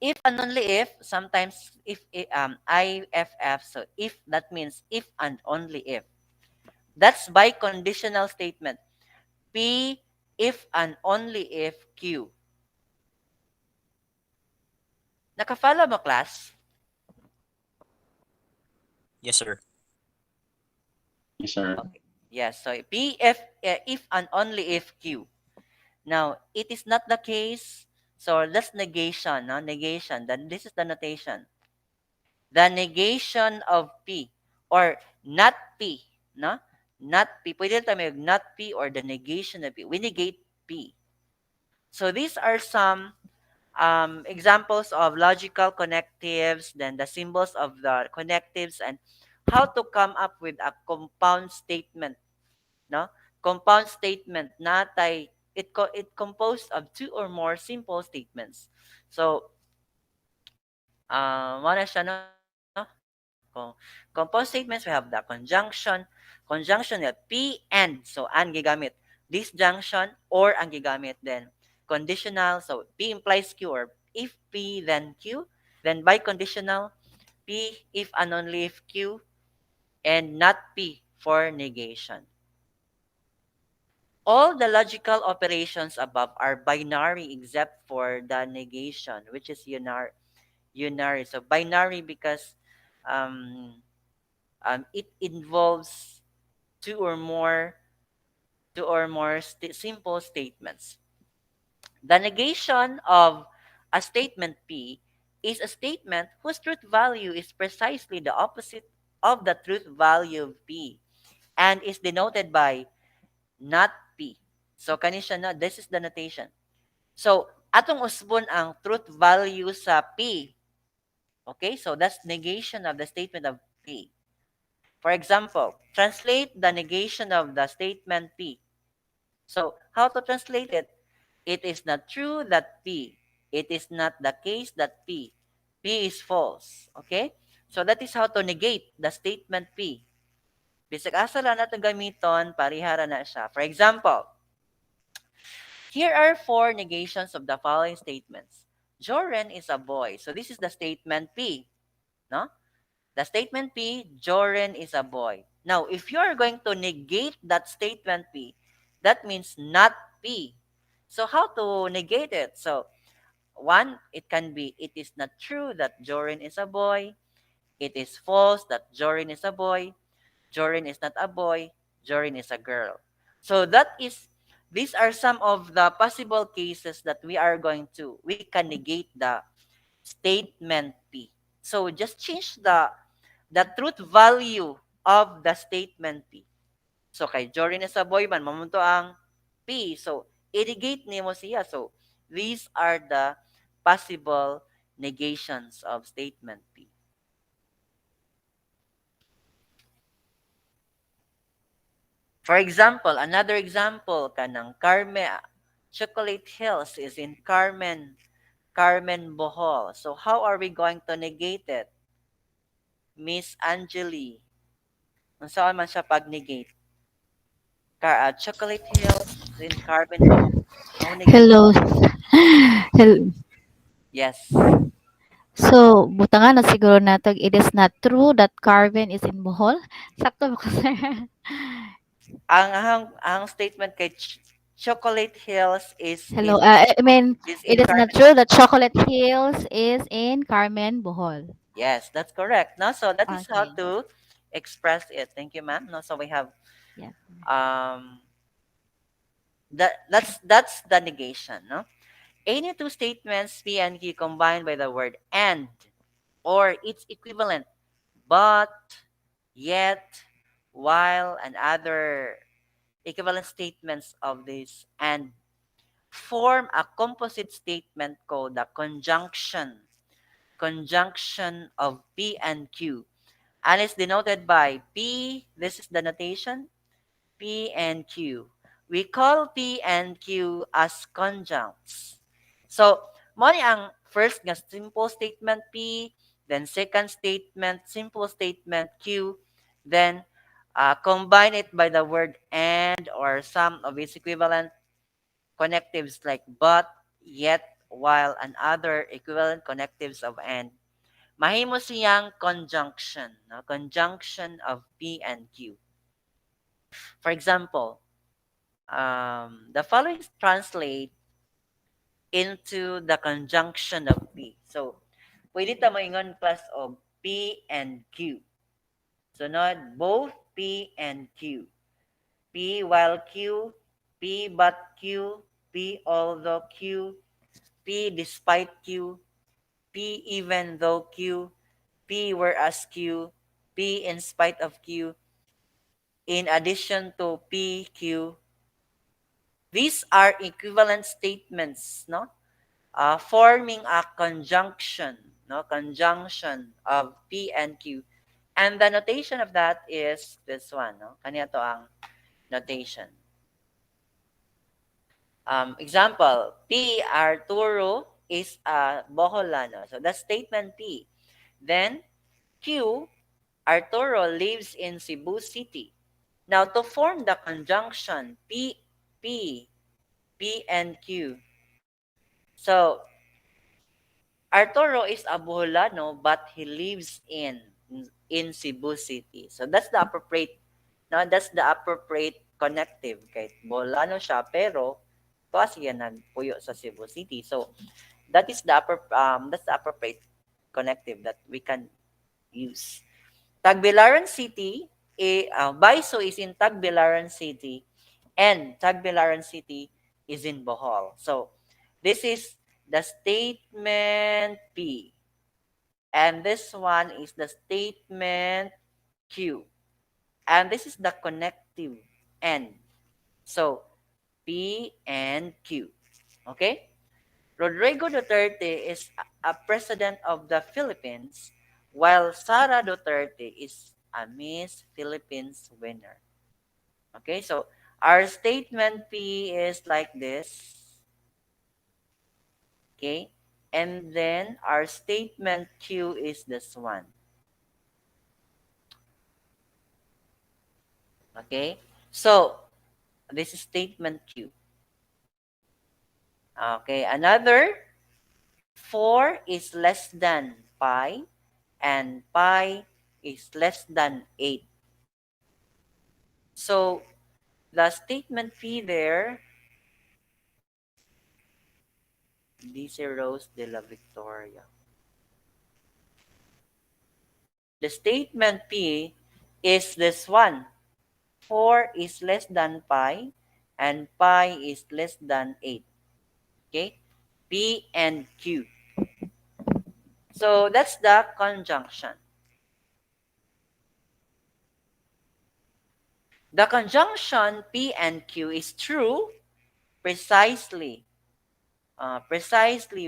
If and only if, sometimes if IFF, so if, that means if and only if. That's by conditional statement. P, if and only if Q. Naka-follow mo, class? Yes, sir. Yes, sir. Okay. Yes, so if and only if Q. Now, it is not the case. So that's negation, no? Negation. Then this is the notation. The negation of P or not P, no? Not P. Pwede tayo not P or the negation of P. We negate P. So these are some examples of logical connectives, then the symbols of the connectives, and how to come up with a compound statement, no? Compound statement natay it composed of two or more simple statements. So what is siya, no? Compound statements, we have the conjunction na P and, so and gigamit this junction or ang gigamit, then conditional, so P implies Q or if P then Q, then by conditional P if and only if Q, and not P for negation. All the logical operations above are binary except for the negation, which is unary. So binary because it involves two or more simple statements. The negation of a statement P is a statement whose truth value is precisely the opposite of the truth value of P and is denoted by not P. So kani siya no, this is the notation. So atong usbon ang truth value sa P. Okay, so that's negation of the statement of P. For example, translate the negation of the statement P. So how to translate it? It is not true that P. It is not the case that P. P is false. Okay? So that is how to negate the statement P. Bisag asa lang natin gamiton, parihara na siya. For example, here are 4 negations of the following statements. Joren is a boy. So this is the statement P. No? The statement P, Joren is a boy. Now, if you are going to negate that statement P, that means not P. So how to negate it? So, one, it can be, it is not true that Joren is a boy. It is false that Joren is a boy. Joren is not a boy. Joren is a girl. So these are some of the possible cases that we can negate the statement P. So just change the truth value of the statement P. So kay Jorin is a boy man, mamunto ang P. So irrigate nimo siya. So these are the possible negations of statement P. For example, another example kanang Chocolate Hills is in Carmen Bohol. So how are we going to negate it? Miss Angeli. Unsa man siya pag-negate? Chocolate Hills in Carmen Bohol. How negate? Hello. Yes. So, butangan na siguro nato, it is not true that Carmen is in Bohol. Sakto ba ko, sir? Ang statement kay Chocolate Hills is Hello. in I mean, is it in is not Carmen. true that Chocolate Hills is in Carmen Bohol. Yes, that's correct. No, so that is how Okay. to express it. Thank you, ma'am. No, so we have Yes. that's the negation. No, any two statements P and Q combined by the word and or its equivalent, but, yet, while, and other equivalent statements of this and form a composite statement called the conjunction of P and Q, and is denoted by P. This is the notation, P and Q. We call P and Q as conjuncts. So, mo ni ang first nga simple statement P, then second statement, simple statement Q, then combine it by the word and or some of its equivalent connectives like but, yet, while, and other equivalent connectives of and. Mahimo siyang conjunction, no? Conjunction of P and Q. For example, the following translate into the conjunction of P. So, pwede ta maingon class of P and Q. Sunod, both P and Q. P while Q, P but Q, P although Q, P despite Q, P even though Q, P whereas Q, P in spite of Q, in addition to P, Q. These are equivalent statements, no? Forming a conjunction, no? Conjunction of P and Q. And the notation of that is this one, no? Kaniya to ang notation. Example, P. Arturo is a Boholano. So that's statement P. Then Q. Arturo lives in Cebu City. Now to form the conjunction P and Q. So Arturo is a Boholano but he lives in Cebu City. So that's the appropriate connective kay Boholano siya pero tuwa siya nagpuyo sa Cebu City. So that's the appropriate connective that we can use. Tagbilaran City, Baiso is in Tagbilaran City and Tagbilaran City is in Bohol. So this is the statement P. And this one is the statement Q. And this is the connective N. So P and Q. Okay? Rodrigo Duterte is a president of the Philippines, while Sara Duterte is a Miss Philippines winner. Okay, so our statement P is like this. Okay, and then our statement Q is this one. Okay, so this is statement Q. Okay, another 4 is less than pi and pi is less than 8. So the statement P there, Dice Rose de la Victoria. The statement P is this one. 4 is less than pi and pi is less than 8. Okay? P and Q. So that's the conjunction. The conjunction P and Q is true precisely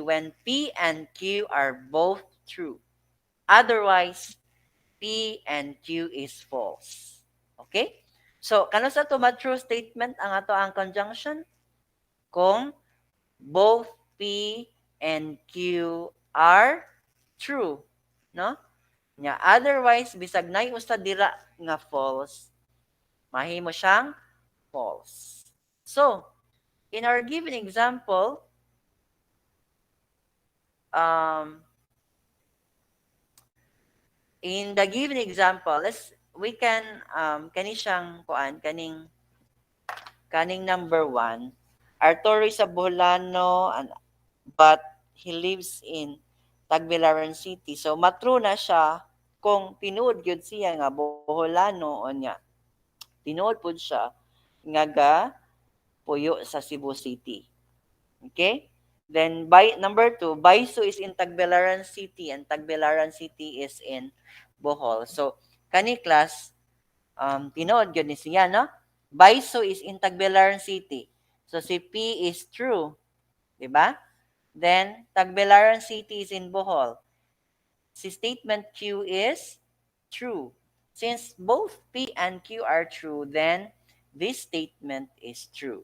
when P and Q are both true. Otherwise, P and Q is false. Okay? So, kano sa tuma true statement ang ato ang conjunction? Kung both P and Q are true, no? Nya otherwise bisag nay usa dira nga false, mahimo siyang false. So, in our given example, in the given example, we can kani siyang kuan kaning number 1, Arturo is a Boholano but he lives in Tagbilaran City. So matru na siya kung tinuod gyud siya nga Boholano o nya. Tinuod pud siya nga ga puyo sa Cebu City. Okay? Then by number 2, Baisu is in Tagbilaran City and Tagbilaran City is in Bohol. So kani class tinuod gyud ni siya, no? Baisu is in Tagbilaran City. So si P is true, di ba? Then Tagbilaran City is in Bohol. Si statement Q is true. Since both P and Q are true, then this statement is true.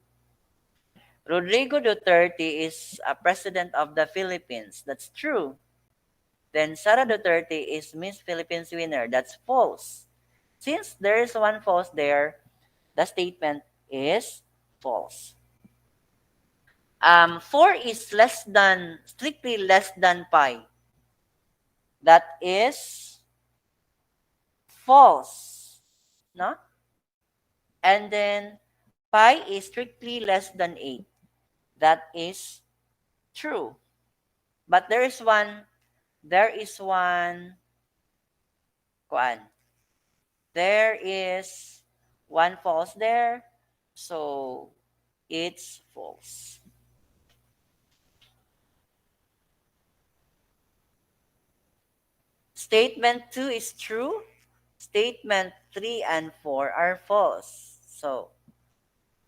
Rodrigo Duterte is a president of the Philippines. That's true. Then Sara Duterte is Miss Philippines winner. That's false. Since there is one false there, the statement is false. 4 is strictly less than pi. That is false. No? And then pi is strictly less than 8. That is true. But there is one kuan. There is one false there. So it's false. Statement 2 is true. Statement 3 and 4 are false. So,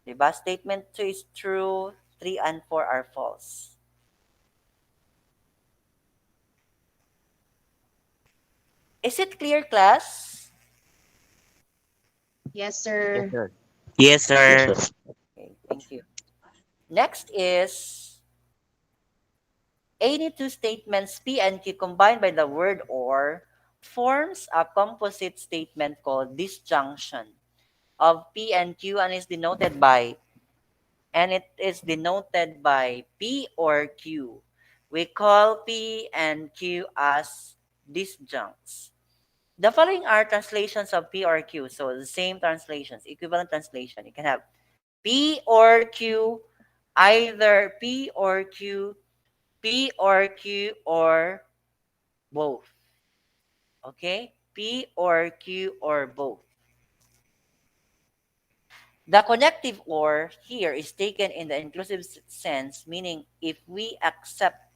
diba? Statement 2 is true, 3 and 4 are false. Is it clear, class? Yes, sir. Yes, sir. Yes, sir. Yes, sir. Okay, thank you. Next is any two statements P and Q combined by the word or forms a composite statement called disjunction of P and Q and it is denoted by P or Q. We call P and Q as disjuncts. The following are translations of P or Q. So the same translations, equivalent translation. You can have P or Q, either P or Q, P or Q, or both. Okay? P or Q or both. The connective or here is taken in the inclusive sense, meaning if we accept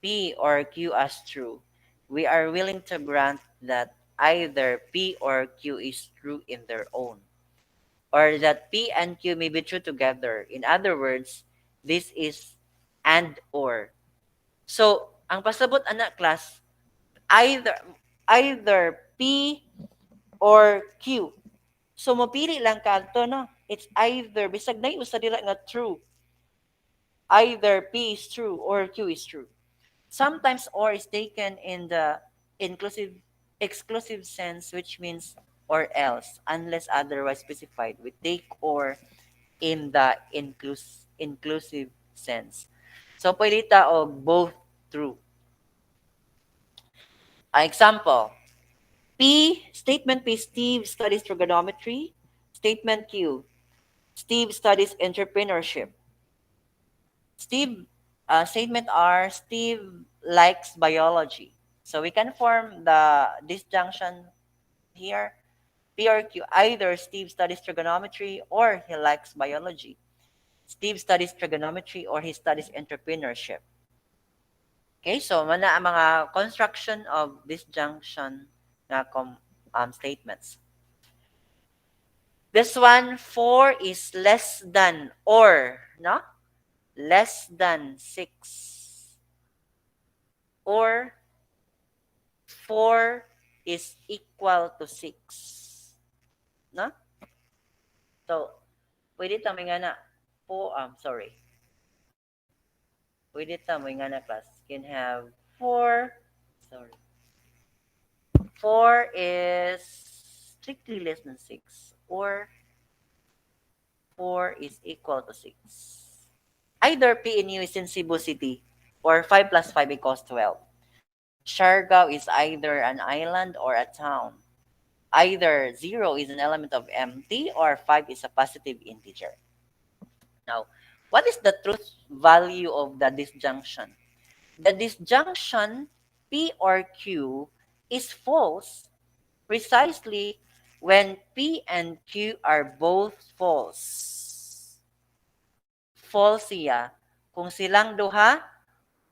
P or Q as true, we are willing to grant that either P or Q is true in their own. or that P and Q may be true together. In other words, this is and or. So, ang pasabot anak class, either P or Q. So, mapili lang ka ito, no? It's either, bisag na yung usa dila nga true. Either P is true or Q is true. Sometimes or is taken in the exclusive sense, which means or else, unless otherwise specified. We take or in the inclusive sense. So, pwede ta og both true. Example, statement P, Steve studies trigonometry. Statement Q, Steve studies entrepreneurship. Statement R, Steve likes biology. So we can form the disjunction here, P or Q. Either Steve studies trigonometry or he likes biology. Steve studies trigonometry or he studies entrepreneurship. Okay, so mana ang mga construction of disjunction na statements. This one, 4 is less than or, no? Less than 6. Or 4 is equal to 6. No? So, pwede tamo nga na pwede tamo nga na class can have 4 is strictly less than 6 or 4 is equal to 6. Either PNU is in Cebu City or 5 plus 5 equals 12. Siargao is either an island or a town. Either 0 is an element of empty or 5 is a positive integer. Now, what is the truth value of the disjunction? The disjunction P or Q is false precisely when P and Q are both false. False siya kung silang duha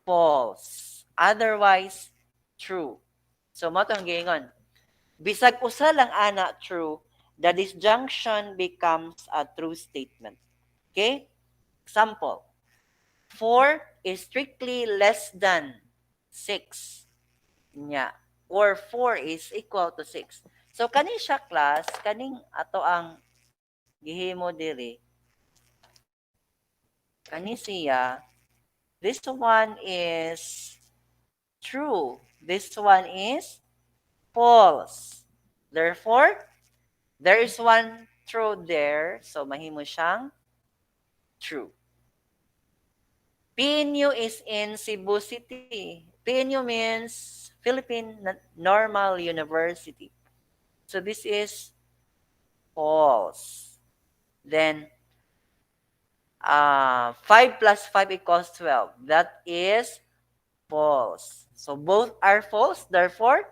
false. Otherwise, true. So, mo itong gingon. Bisag usa lang ana true, the disjunction becomes a true statement. Okay? Example, 4 is strictly less than 6. Nya. Or 4 is equal to 6. So, kani siya class, kaning ato ang gihimo diri. Kani siya, this one is true. This one is false. Therefore, there is one true there. So, mahimo siyang true. PNU is in Cebu City. PNU means Philippine Normal University. So, this is false. Then, 5 plus 5 equals 12. That is false. So, both are false. Therefore,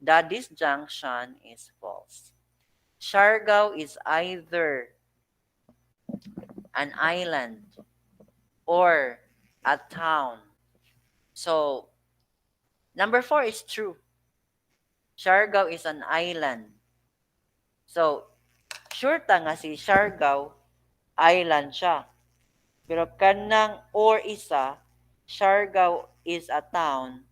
the disjunction is false. Siargao is either an island or a town. So, number 4 is true. Siargao is an island. So, sure ta nga si Siargao, island siya. Pero kanang or isa, Siargao is a town.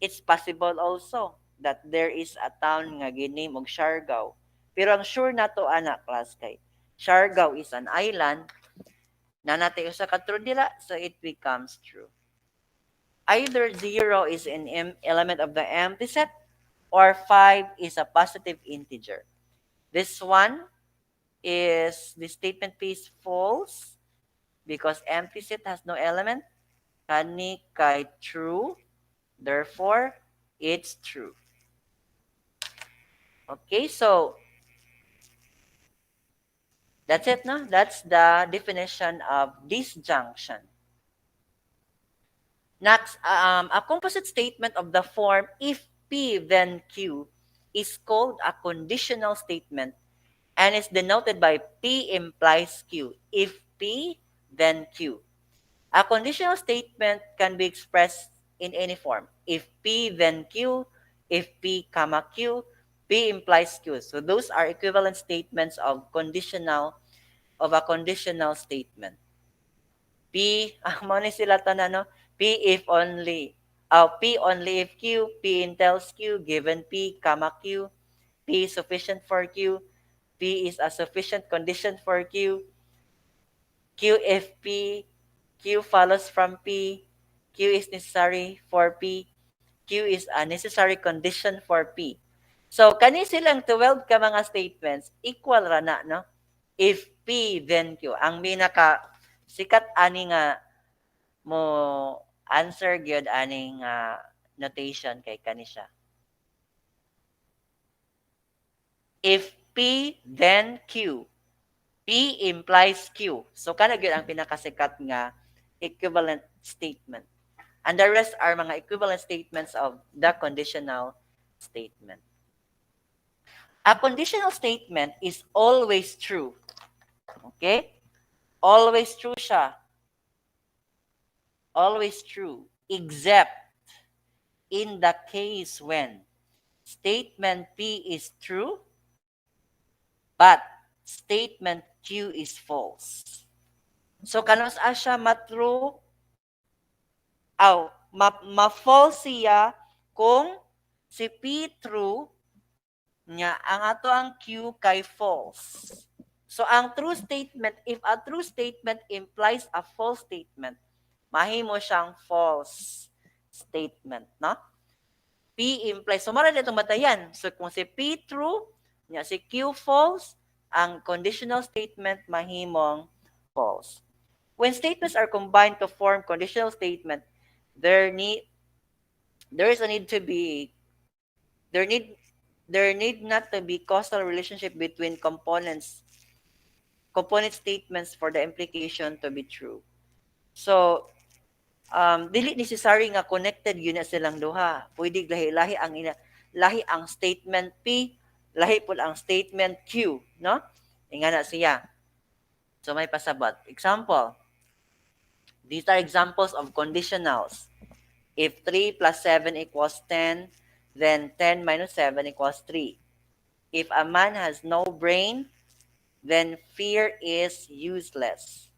It's possible also that there is a town nga giname og Siargao. Pero ang sure nato anak class kay Siargao is an island na natin usa ka true dila, so it becomes true. Either 0 is an element of the empty set or 5 is a positive integer. This one is, the statement P is false because empty set has no element. Kani kay true, therefore, it's true. Okay, so that's it, no? That's the definition of disjunction. Next, a composite statement of the form if P then Q is called a conditional statement and is denoted by P implies Q. If P, then Q. A conditional statement can be expressed in any form. If P, then Q. If P, comma Q. P implies Q. So those are equivalent statements of a conditional statement. P, mo ni sila tanan, no? P if only. P only if Q, P entails Q, given P, comma Q. P is sufficient for Q. P is a sufficient condition for Q. Q if P, Q follows from P. Q is necessary for P. Q is a necessary condition for P. So, kani silang 12 ka mga statements, equal ra na, no? If P, then Q. Ang pinaka sikat ani nga mo answer gyud ani nga notation kay kani siya. If P, then Q. P implies Q. So, kana gyud ang pinakasikat nga equivalent statement. And the rest are mga equivalent statements of the conditional statement. A conditional statement is always true. Okay? Always true siya. Always true. Except in the case when statement P is true, but statement Q is false. So, kanos siya ma-true? Ma-false siya kung si P true nya ang ato ang Q kay false. So ang true statement, if a true statement implies a false statement, mahimo siyang false statement, no? P implies, so mara ditong batayan. So kung si P true nya si Q false, ang conditional statement mahimong false. When statements are combined to form conditional statement, there need not to be causal relationship between component statements for the implication to be true. So, dili necessary nga connected yun na silang duha. Pwede lahi ang statement P, lahi po ang statement Q, no? Ingana siya. So, may pasabot. Example, these are examples of conditionals. If 3 plus 7 equals 10, then 10 minus 7 equals 3. If a man has no brain, then fear is useless.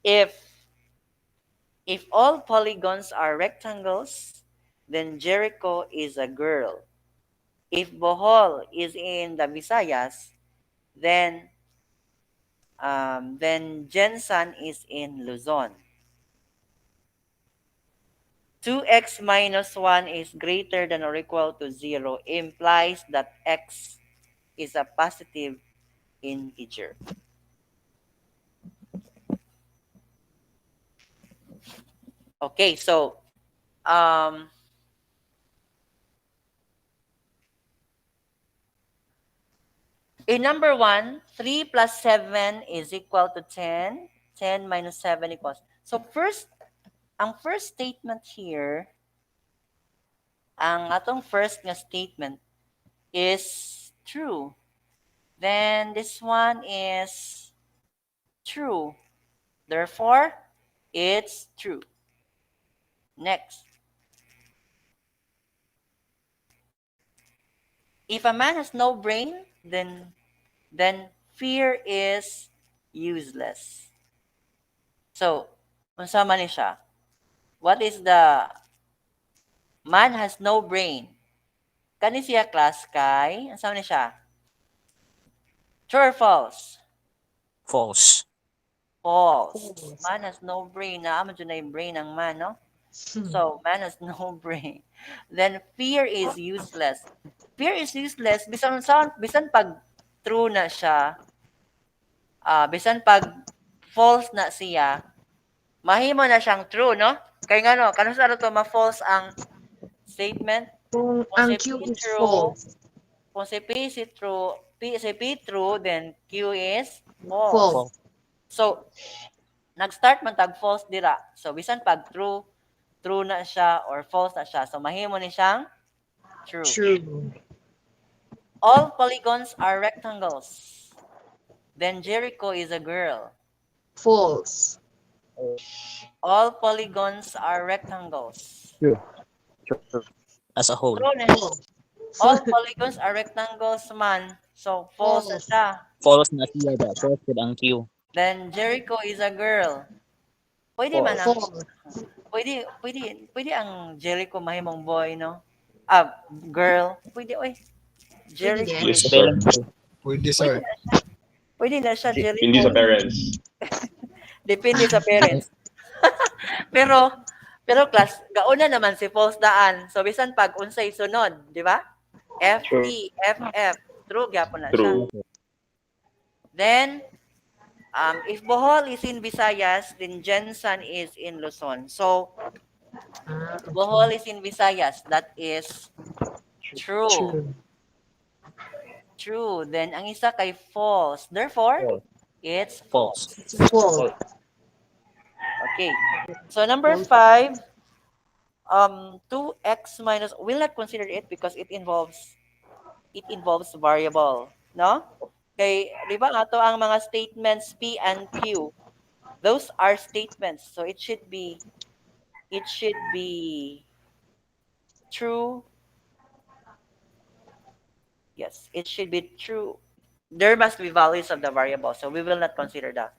If all polygons are rectangles, then Jericho is a girl. If Bohol is in the Visayas, then Jensen is in Luzon. 2x minus 1 is greater than or equal to 0 implies that x is a positive integer. Okay, so in number 1, 3 plus 7 is equal to 10. 10 minus 7 equals. So ang first statement here, ang atong first nga statement is true. Then this one is true. Therefore, it's true. Next. If a man has no brain, then fear is useless. So, unsa man ni siya? What is the man has no brain? Kani siya class kay, unsa man ni siya? True or false? False. False. Man has no brain. Naman dyan na yung brain ng man, no? So, man has no brain. Then, fear is useless. Fear is useless, bisan pag true na siya, bisan pag false na siya, mahimo na siyang true, no? Kaya nga, no, kanus ano to, ma-false ang statement? Kung Kung ang si Q P is true, false. kung si P is true, then Q is false. False. So, nag-start man tag false dira. So, bisan pag true na siya or false na siya. So, mahimo ni siyang true. True. All polygons are rectangles. Then Jericho is a girl. False. All polygons are rectangles. As a whole. True na. All polygons are rectangles man. So, false na False. siya. False na siya da. False with ang Q. Then, Jericho is a girl. Pwede man ang, False. pwede ang Jericho mahimong boy, no? Girl. Pwede, oy. Pwede Jericho. din. Yes, sir. Spelling ko. Pwede, Pwede sir. na siya. Pwede na siya, Hindi sa Jericho. parents. Depende sa parents. pero class, gauna naman si false daan. So, bisan pag unsay sunod, di ba? FT, FF. True, gyapon na siya. True. Then, if Bohol is in Visayas, then Jensen is in Luzon. So, Bohol is in Visayas. That is true. True. True. Then, ang isa kay false. Therefore, False. it's False. False. Okay. So, number 5, 2x minus, we'll not consider it because it involves variable, no? Okay, di ba ato ang mga statements P and Q? Those are statements. So it should be true. Yes, it should be true. There must be values of the variable. So we will not consider that.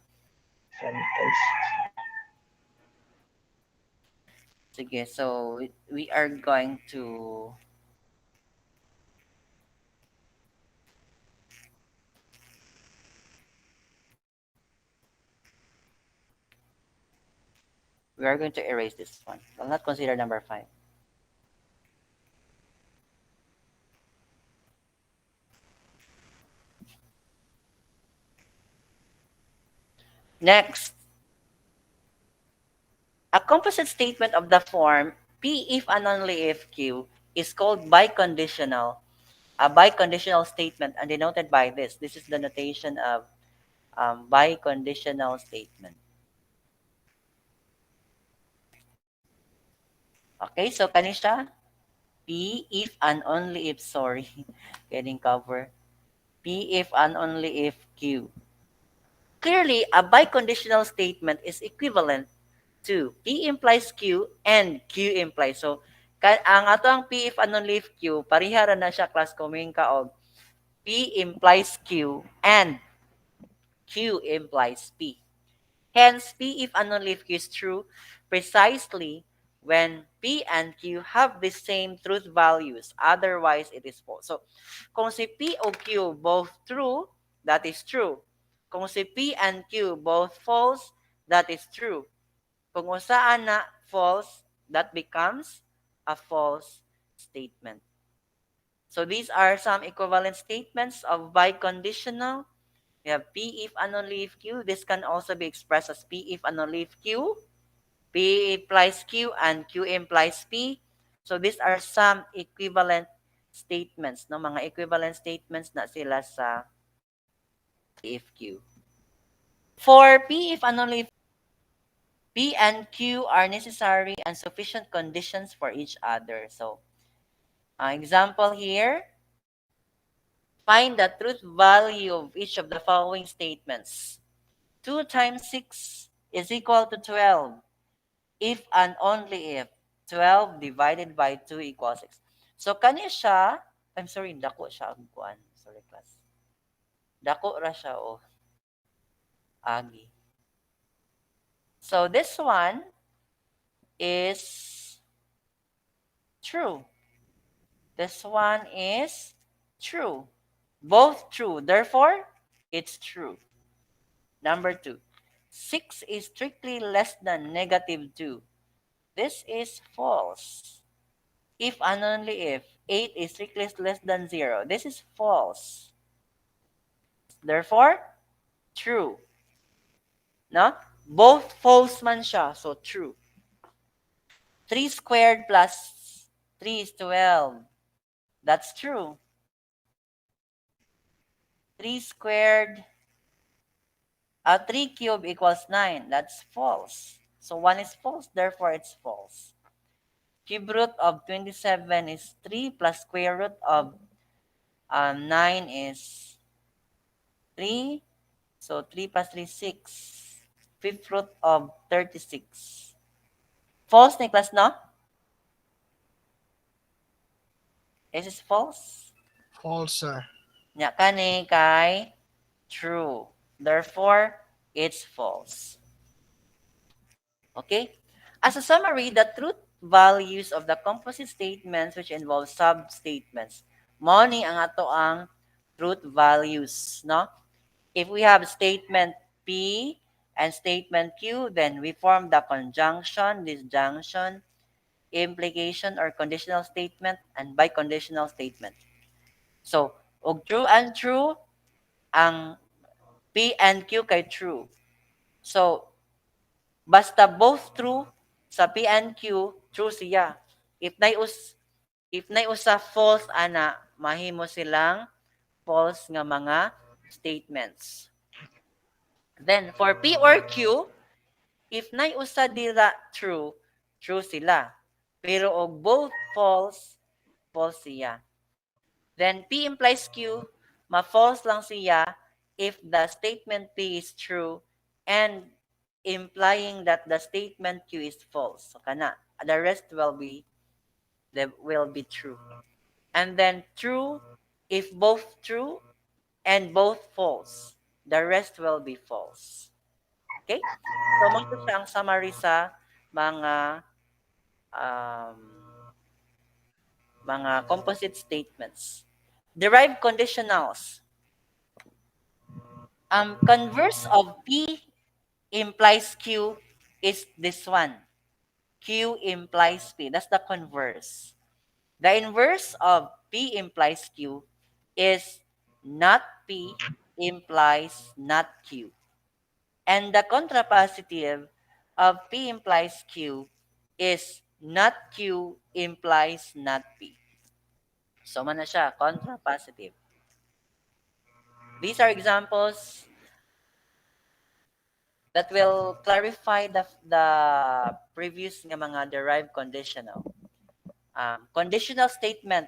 Sige, so we are going to erase this one. I'll not consider number 5. Next, a composite statement of the form P if and only if Q is called biconditional. A biconditional statement and denoted by this. This is the notation of biconditional statement. Okay, so kanisha P if and only if, sorry, getting cover. P if and only if Q. Clearly, a biconditional statement is equivalent to P implies Q and Q implies. So, ang ato ang P if and only if Q, parihara na siya class kuming kaog. P implies Q and Q implies P. Hence, P if and only if Q is true precisely when P and Q have the same truth values. Otherwise, it is false. So, kung si P o Q both true, that is true. Kung si P and Q both false, that is true. Kung usaan na false, that becomes a false statement. So these are some equivalent statements of biconditional. We have P if and only if Q. This can also be expressed as P if and only if Q. P implies Q and Q implies P. So these are some equivalent statements, no? Mga equivalent statements na sila sa P if Q. For P if and only if P and Q are necessary and sufficient conditions for each other. So, example here, find the truth value of each of the following statements. 2 times 6 is equal to 12 if and only if 12 divided by 2 equals 6. So, kani siya, I'm sorry, dako siya ang kuan. Sorry, class. Dako ra siya, oh. Agi. So, this one is true. This one is true. Both true. Therefore, it's true. Number 2. 6 is strictly less than negative 2. This is false. If and only if 8 is strictly less than 0. This is false. Therefore, true. No? Both false man siya. So, true. 3 squared plus 3 is 12. That's true. 3 squared, 3 cubed equals 9. That's false. So 1 is false, therefore it's false. Cube root of 27 is 3 plus square root of 9 is 3. So 3 plus 3, 6. Fifth root of 36. False, Nicholas, no? Is this false? False, sir. Nya kani kay true. Therefore, it's false. Okay? As a summary, the truth values of the composite statements which involve sub-statements. Mao ni ang ato ang truth values, no? If we have statement P and statement Q, then we form the conjunction, disjunction, implication, or conditional statement, and biconditional statement. So, og true and true, ang P and Q kay true. So, basta both true sa P and Q, true siya. If nay usa false ana, mahimo silang false nga mga statements. Then for P or Q, if nay usa dira true, true sila. Pero og both false, false siya. Then P implies Q, ma-false lang siya if the statement P is true and implying that the statement Q is false. So kana, the rest will be true. And then true if both true and both false. The rest will be false. Okay? So mo siya ang summary sa mga composite statements. Derived conditionals. Converse of P implies Q is this one. Q implies P. That's the converse. The inverse of P implies Q is not P implies not Q. And the contrapositive of P implies Q is not Q implies not P. So, man na siya, contrapositive. These are examples that will clarify the previous nga mga derived conditional. Conditional statement,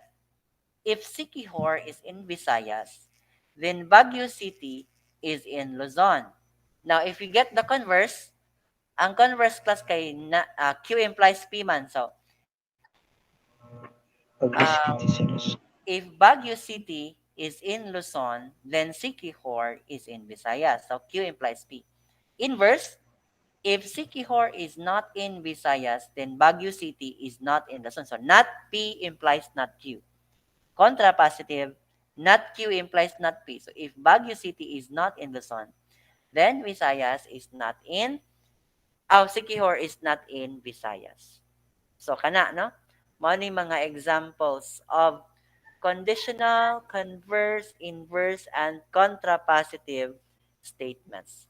if Siquijor is in Visayas, then Baguio City is in Luzon. Now, if you get the converse, ang converse class kay Q implies P man. So, if Baguio City is in Luzon, then Siquijor is in Visayas. So, Q implies P. Inverse, if Siquijor is not in Visayas, then Baguio City is not in Luzon. So, not P implies not Q. Contrapositive, not Q implies not P. So, if Baguio City is not in Luzon, then Visayas is not in, Siquijor is not in Visayas. So, kana, no? Many mga examples of conditional, converse, inverse, and contrapositive statements.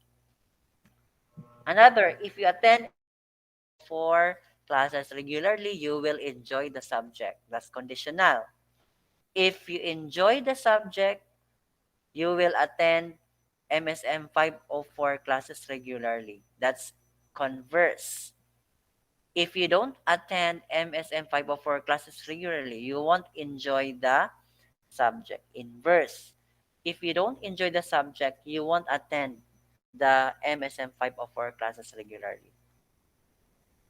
Another, if you attend 4 classes regularly, you will enjoy the subject. That's conditional. If you enjoy the subject, you will attend MSM 504 classes regularly. That's converse. If you don't attend MSM 504 classes regularly, you won't enjoy the subject. Inverse. If you don't enjoy the subject, you won't attend the MSM 504 classes regularly.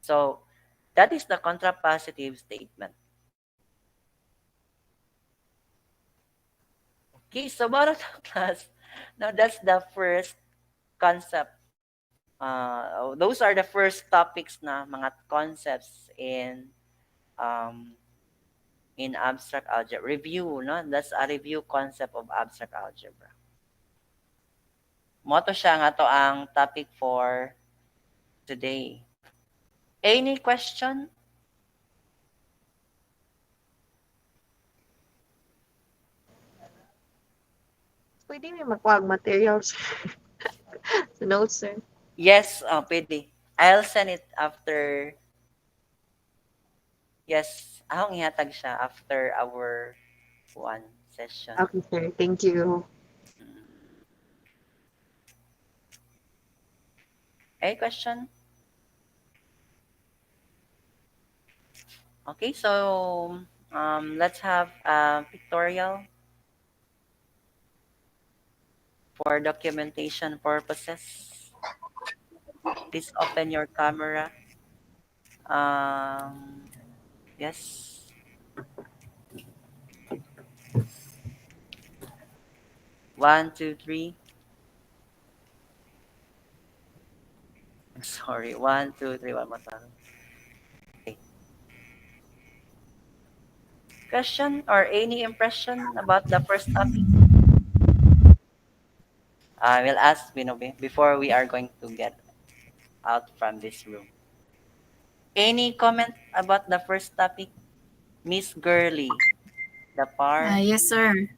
So, that is the contrapositive statement. Okay, so about the class. Now, that's the first concept. Those are the first topics na mga concepts in abstract algebra. Review, no? That's a review concept of abstract algebra. Moto siya nga to ang topic for today. Any question? Pwede may magkuhag materials sa notes, sir. Yes, pwede. I'll send it after. Yes, akong ihatag siya after our one session. Okay, sir. Thank you. Any question? Okay, so let's have a pictorial for documentation purposes. Please open your camera. Yes. 1, 2, 3. I'm sorry. 1, 2, 3. One more time. Okay. Question or any impression about the first topic? I will ask Binobe before we are going to get out from this room. Any comment about the first topic? Miss Girly, the par? Yes, sir.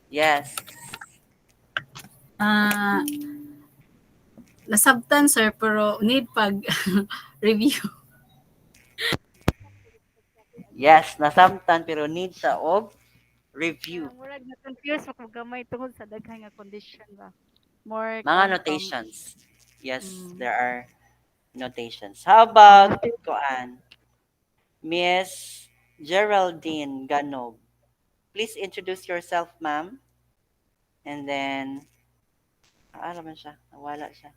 Yes. Ah, nasabtan, sir, pero need pag review. Yes, nasamtan pero need sa og review. Murag na-confuse ako gamay tungod sa daghan nga condition ba. More Mga come from notations. Yes, there are notations. How about Koan? Miss Geraldine Ganog. Please introduce yourself, ma'am. And then, ano man siya? Nawala siya.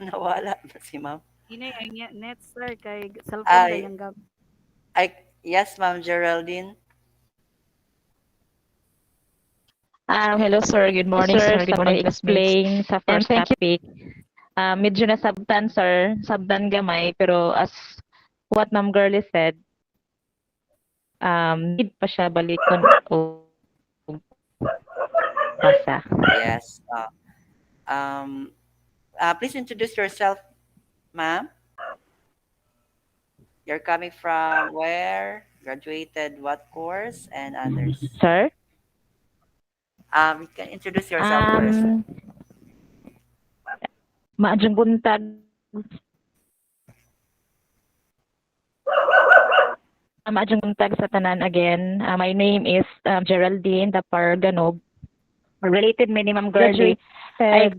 Nawala na si ma'am. Inay ang net sir kay Ay. cellphone kay ang gamit. Yes, ma'am Geraldine. Hello sir, good morning sir. Good morning, explain sa first topic. Medyo nasabtan sir, sabdan gamay, pero as what Ma'am Girlie said, need pa siya balikon o basa. Yes. Please introduce yourself, ma'am. You're coming from where? Graduated what course and others? Sir? You can introduce yourself first. Maadjong buntag. Maadjong buntag sa tanan again. My name is Geraldine Dapar Ganog. Related me ni Ma'am Girlie. I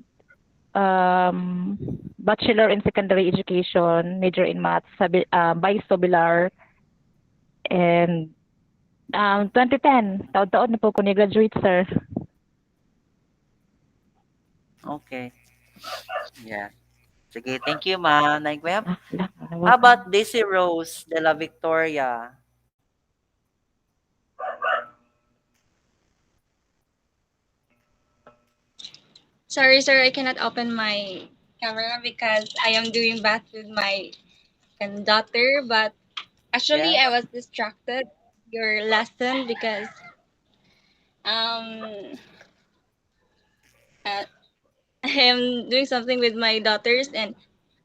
Bachelor in Secondary Education, major in Maths, Bisobilar, and 2010, taon-taon na po ko ni-graduate, sir. Okay. Yeah. Sige, thank you, ma'am. How about Daisy Rose de la Victoria? Sorry, sir, I cannot open my camera because I am doing bath with my daughter. But actually, I was distracted your lesson because I am doing something with my daughters, and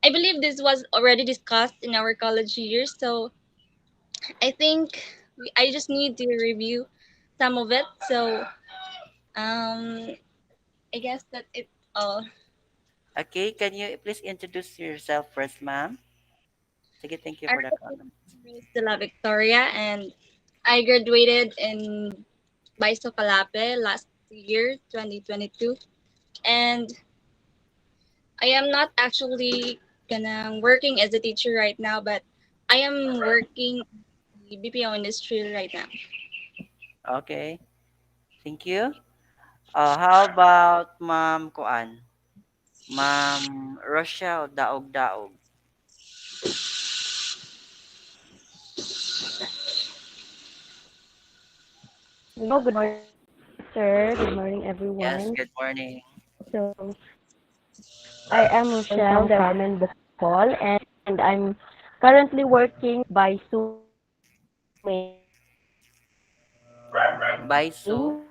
I believe this was already discussed in our college years. So I think I just need to review some of it. So I guess that's it all. Okay, can you please introduce yourself first, ma'am? Sige, thank you for the comment. De la Victoria, and I graduated in Baiso Calape last year, 2022. And I am not actually working as a teacher right now, but I am working in the BPO industry right now. Okay. Thank you. How about Ma'am Kuan? Ma'am Rochelle Daog-Daog. Hello, good morning, sir. Good morning, everyone. Yes, good morning. So, I am Rochelle Carmen Bocol, and I'm currently working by Zoom. By Zoom?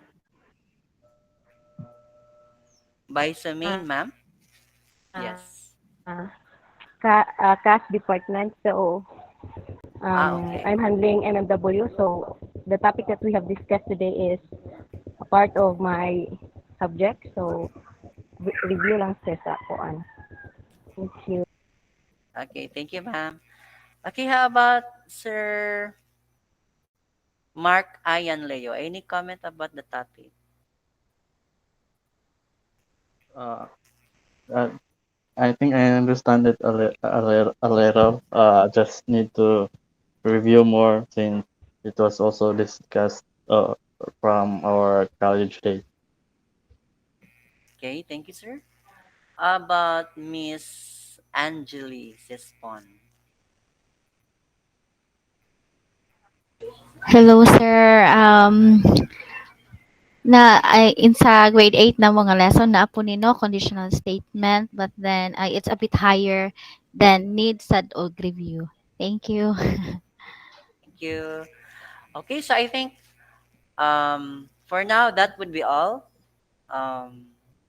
By Sumain, ma'am? Yes. CAS department. So, Okay. I'm handling MMW. So, the topic that we have discussed today is a part of my subject. So, review lang sir sa kuan. Thank you. Okay, thank you, ma'am. Okay, how about Sir Mark Ayan Leo? Any comment about the topic? I think I understand it a little. Just need to review more since it was also discussed from our college days. Okay, thank you, sir. How about Miss Angeli Sispon? Hello, sir. In sa grade 8 na mga lesson na po nino conditional statement, but then it's a bit higher than need sad og review. Thank you. Thank you. Okay, so I think for now that would be all.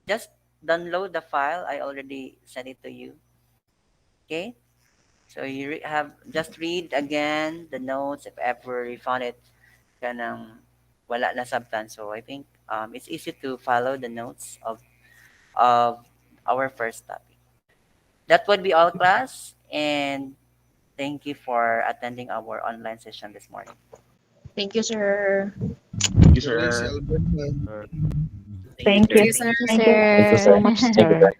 Just download the file. I already sent it to you. Okay, so you have just read again the notes if ever you found it kanang wala na sabtan. So I think it's easy to follow the notes of our first topic. That would be all, class, and thank you for attending our online session this morning. Thank you, sir. Thank you, Sir sir. Alberto. Thank you. sir. Thank you so much, sir.